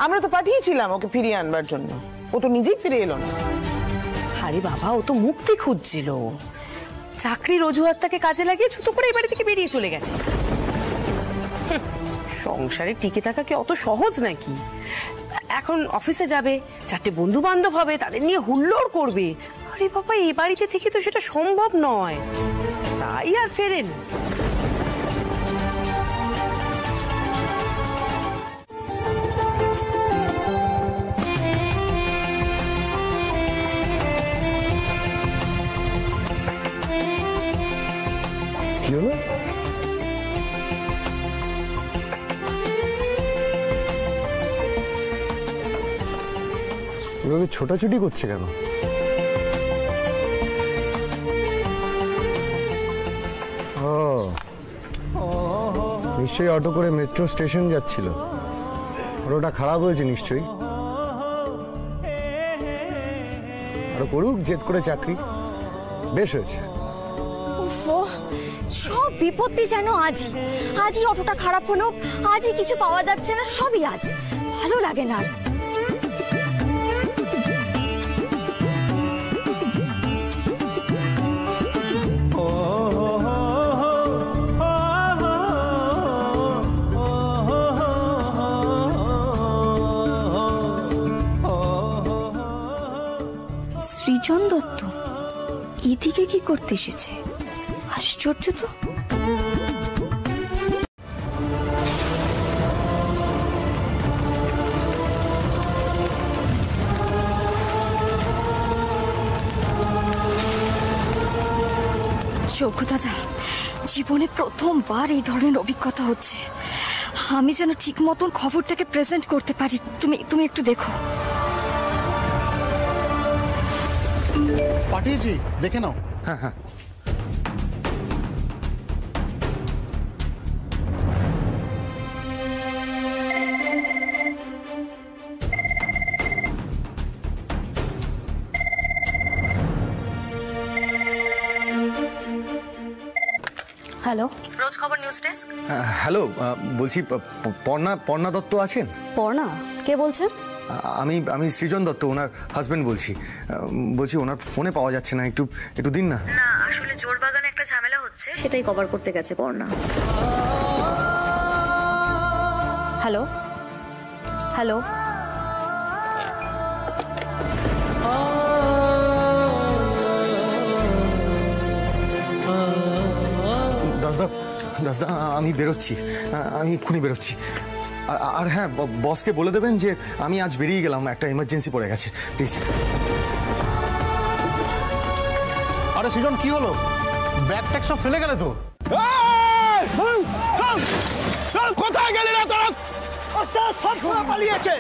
আমরা তো পাঠিয়েছিলাম ওকে ফিরিয়ে আনবার জন্য, ও তো নিজেই ফিরে এলো না। আরে বাবা, ও তো মুক্তি খুঁজছিল, চাকরির অজুহাতটাকে কাজে লাগিয়ে ছুতো করে এই বাড়ি থেকে বেরিয়ে চলে গেছে। সংসারে টিকে থাকা কি অত সহজ নাকি? এখন অফিসে যাবে, 4টে বন্ধু বান্ধব হবে, তাদের নিয়ে হুল্লোড় করবে। আরে বাবা, এই বাড়িতে থেকে তো সেটা সম্ভব নয়, তাই আর ফেরেন। কি হলো? এভাবে ছোটাছুটি করছে কেন? ও, নিশ্চয়ই অটো করে মেট্রো স্টেশন যাচ্ছিল। অটোটা খারাপ হয়েছে নিশ্চয়ই। আরো করুক জেদ করে চাকরি, বেশ হয়েছে। সব বিপত্তি যেন আজই অটোটা খারাপ হলো, আজই কিছু পাওয়া যাচ্ছে না, সবই আজ। ভালো লাগে না। সৃজন দত্ত এদিকে কি করতে এসেছে? আশ্চর্য তো। যোগ্য দাদা, জীবনে প্রথমবার এই ধরনের অভিজ্ঞতা হচ্ছে। আমি যেন ঠিক মতন খবরটাকে প্রেজেন্ট করতে পারি। তুমি একটু দেখো। পাঠিয়েছি, দেখে নাও। হ্যাঁ হ্যাঁ, হ্যালো, রোজ খবর নিউজ ডেস্ক। হ্যালো, বলছি পর্ণা দত্ত আছেন? পর্ণা? কে বলছেন? আমি সৃজন দত্ত, ওনার হাজবেন্ড বলছি। বলছি ওনার ফোনে পাওয়া যাচ্ছে না, একটু দিন না। না, আসলে জোরবাগানে একটা ঝামেলা হচ্ছে, সেটাই কভার করতে গেছে পর্ণা। হ্যালো হ্যালো, দাসদা আমি বেরোচ্ছি, আমি এক্ষুনি বেরোচ্ছি। আর হ্যাঁ, বসকে বলে দেবেন যে আমি আজ বেরিয়ে গেলাম, একটা এমার্জেন্সি পড়ে গেছে, প্লিজ। আরে সৃজন, কি হলো? ব্যাগ ট্যাগ সব ফেলে গেলে তো। কোথায় গেলি না তোরা? সব ঘোড়া পালিয়েছে।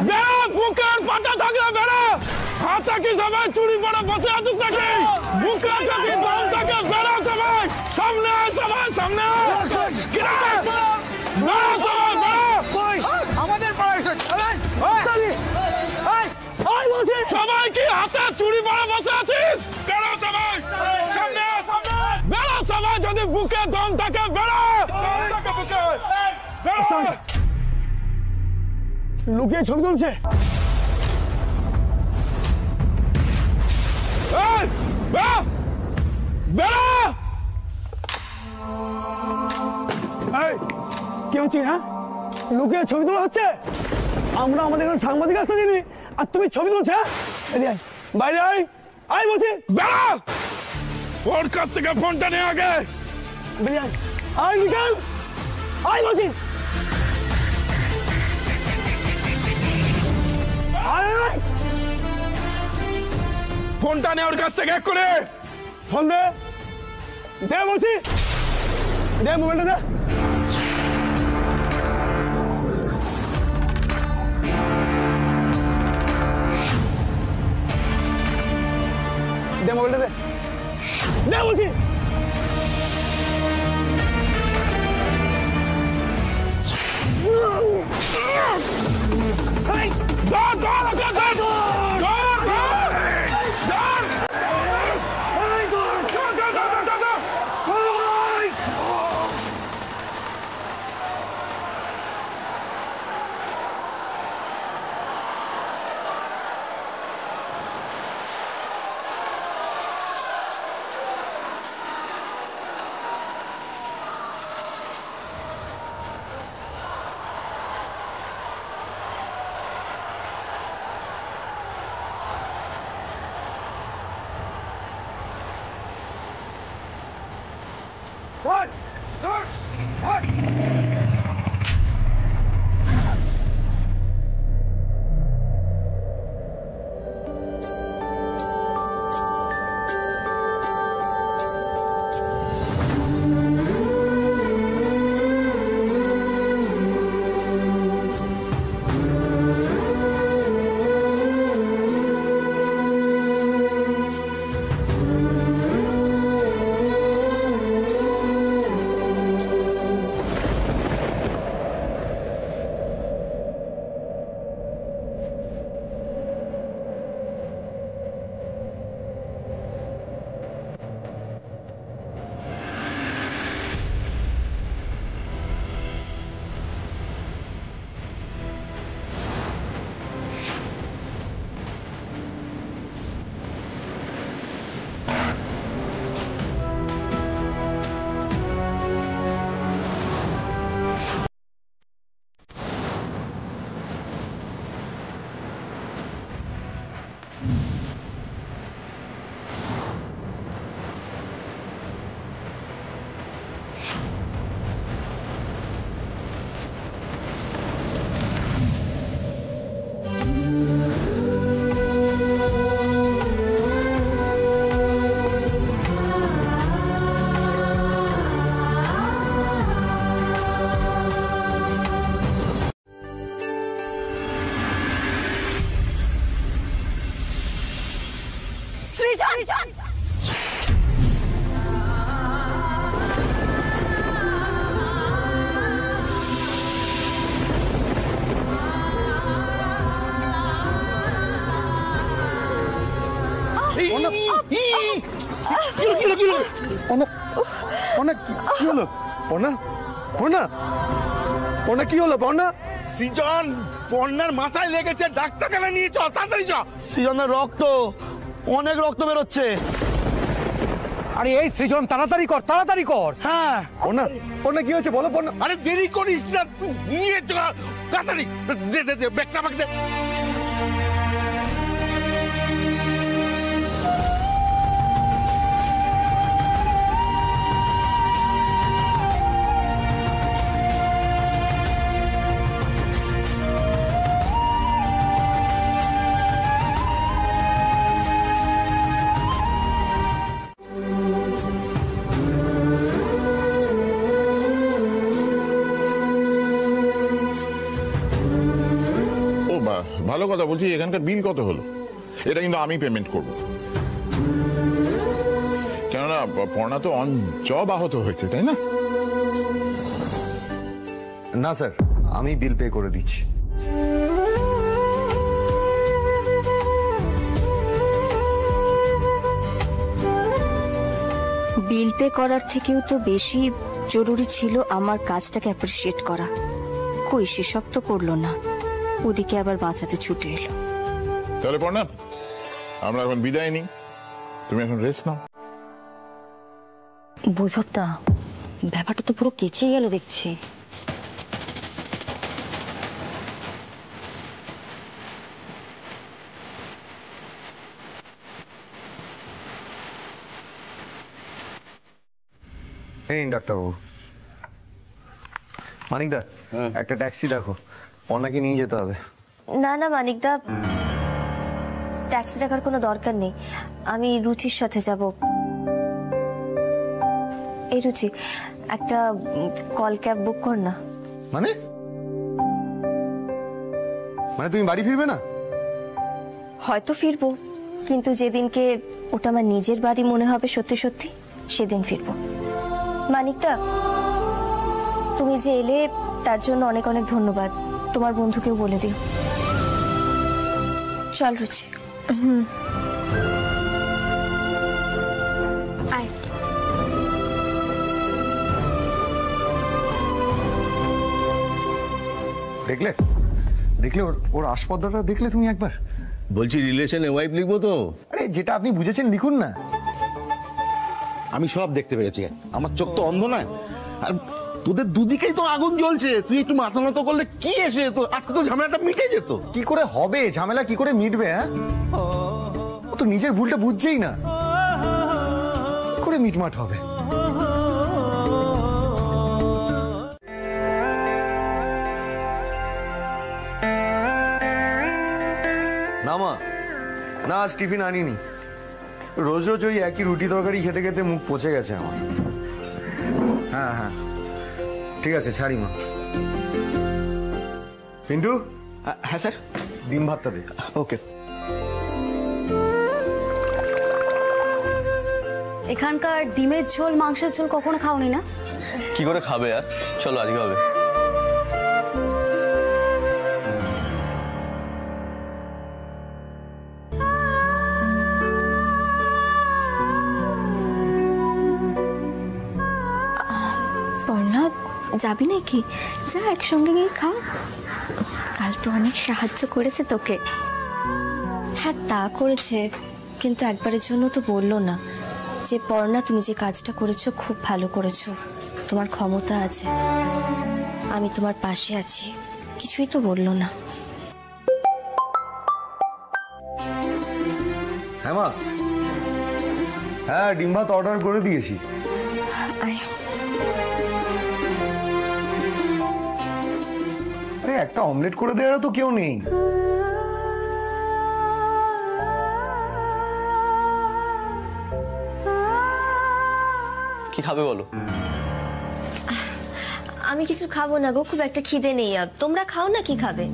বেড়া, বুকের পাটা থাকলে বেড়া। হাতে কি সবাই চুরি পরে বসে আছিস নাকি? বুকের যদি দম থাকে বেড়া সবাই। সামনে আয় সবাই, সামনে আয়। বেড়া সবাই, বেড়া। আমাদের পাড়ায় সবাই কি হাতে চুরি পরে বসে আছিস? বেড়া সবাই, সামনে আয়, সামনে আয়। বেড়া সবাই, যদি বুকে দম থাকে বেড়া। লুকিয়ে ছবি তুলছে। কি হচ্ছে? হ্যাঁ, লুকিয়ে ছবি তোলা হচ্ছে। আমরা আমাদের এখানে সাংবাদিক আসতে দিনি, আর তুমি ছবি তুলছে? বাইরে আয়, আয় বলছি। বেড়া, ওর কাছ থেকে ফোনটা নিয়ে আগে। আয় নিকাল, আয় বলছি। ফোনটা নে ওর কাছ থেকে, এক করে ফোন দে। দে বলছি, দে মোবাইলটা দে। দে মোবাইলটা দে, দে বলছি। পর্ণা কি হলো? পর্ণা পর্ণা পর্ণা কি হলো? পর্ণা সৃজন, পর্ণার মাথায় লেগেছে, ডাক্তারখানা নিয়ে চল, তাড়াতাড়ি চল। সৃজনের রক্ত, অনেক রক্ত বেরোচ্ছে। আরে এই সৃজন, তাড়াতাড়ি কর, তাড়াতাড়ি কর। হ্যাঁ পর্ণা পর্ণা কি হয়েছে বলো? পর্ণা আরে দেরি করিস না, তুই নিয়ে চল তাড়াতাড়ি। দে দে দে, ব্যাগটা আমাকে দে। ভালো কথা। বলছি এখানকার বিল কত হলো? এটা কিন্তু আমি পেমেন্ট করব, কেননা পর্ণা তো অন জব আহত হয়েছে, তাই না? না স্যার, আমি বিল পে করে দিচ্ছি। বিল পে করার থেকেও তো বেশি জরুরি ছিল আমার কাজটাকে অ্যাপ্রিসিয়েট করা। কই সেসব তো করলো না, ওদিকে আবার বাঁচাতে ছুটে এলো। তাহলে পর্ণা, আমরা এখন বিদায় নিই, তুমি এখন রেস্ট নাও। বৈভবদা, ব্যাপারটা তো পুরো কেচে গেল দেখছি। এই ডাক্তারবাবু। মানিকদা, একটা ট্যাক্সি দেখো, পর্ণাকে নিয়ে যেতে হবে। না না মানিকদা, ট্যাক্সি ডাকার কোনো দরকার নেই, আমি রুচির সাথে যাব। এই রুচি, একটা কল ক্যাব বুক কর না। মানে মানে তুমি বাড়ি ফিরবে না? হয়তো ফিরবো, কিন্তু যেদিনকে ওটা আমার নিজের বাড়ি মনে হবে সত্যি সত্যি, সেদিন ফিরবো। মানিকদা, তুমি যে এলে তার জন্য অনেক অনেক ধন্যবাদ। তোমার বন্ধুকেও বলে দিও। চল রুচি। আয়। দেখলে দেখলে ওর আসপদ্দাটা দেখলে তুমি একবার? বলছি রিলেশনে ওয়াইফ লিখবো তো? আরে যেটা আপনি বুঝেছেন লিখুন না। আমি সব দেখতে পেরেছি, আমার চোখ তো অন্ধ নয়। আর তোদের দুদিকেই তো আগুন জ্বলছে, তুই একটু মাথা নত করলে কি এসে তো আজকে তো ঝামেলাটা মিটে যেত। কি করে হবে ঝামেলা? কি করে মিটবে? হ্যাঁ, ও তো নিজের ভুলটা বুঝছেই না, কি করে মিটমাট হবে? না মা, না আজ টিফিন আনিনি। রোজ রোজ ওই একই রুটি তরকারি খেতে খেতে মুখ পচে গেছে আমার। হ্যাঁ হ্যাঁ ঠিক আছে, ছাড়ি মা। পিন্টু। হ্যাঁ স্যার। ডিম ভাতটা দে। ওকে। এখানকার ডিমের ঝোল, মাংসের ঝোল কখনো খাওনি না? কি করে খাবে আর, চলো আজকে হবে। পর্ণা, যাবি নাকি? যা একসঙ্গে গিয়ে খা। কাল তো অনেক সাহায্য করেছে তোকে। হ্যাঁ তা করেছে, কিন্তু একবারের জন্য তো বললো না যে পর্ণা তুমি যে কাজটা করেছো খুব ভালো করেছো, তোমার ক্ষমতা আছে, আমি তোমার পাশে আছি, কিছুই তো বললো না। হ্যাঁ মা, হ্যাঁ ডিম ভাত অর্ডার করে দিয়েছি। আরে একটা অমলেট করে দেওয়ারও তো কেউ নেই। কি খাবে বলো? আমি কিছু খাবো না গো, খুব একটা খিদে নেই। তোমরা খাও না, কি খাবে?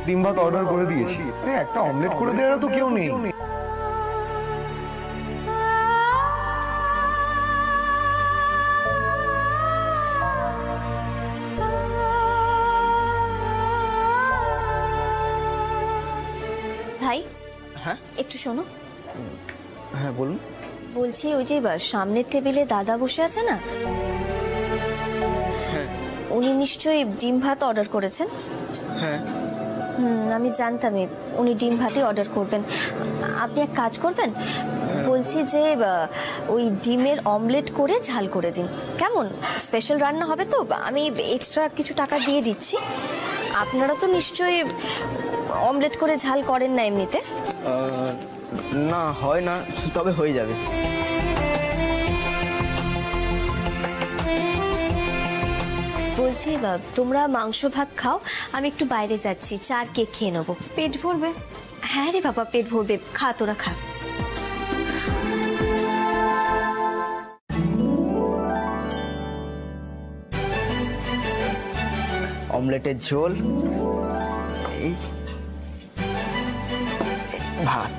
ডিম ভাত অর্ডার করে দিয়েছি, একটা অমলেট করে দেওয়ারও তো কেউ নেই। ভাই শোনো। হ্যাঁ বলুন। বলছি ওই যে সামনের টেবিলে দাদা বসে আছে না, উনি নিশ্চয়ই ডিম ভাত অর্ডার করেছেন। হ্যাঁ আমি জানতামই উনি ডিম ভাতই অর্ডার করবেন। আপনি এক কাজ করবেন, বলছি যে ওই ডিমের অমলেট করে ঝাল করে দিন, কেমন? স্পেশাল রান্না হবে তো, আমি এক্সট্রা কিছু টাকা দিয়ে দিচ্ছি। আপনারা তো নিশ্চয়ই অমলেট করে ঝাল করেন না এমনিতে? না হয় না, তবে হয়ে যাবে। বলছি তোমরা মাংস ভাত খাও, আমি একটু বাইরে যাচ্ছি, চার কেক খেয়ে নেবো। পেট ভরবে? হ্যাঁ রে বাবা, পেট ভরবে, খা তোরা খা। অমলেটের ঝোল, এই ভাত।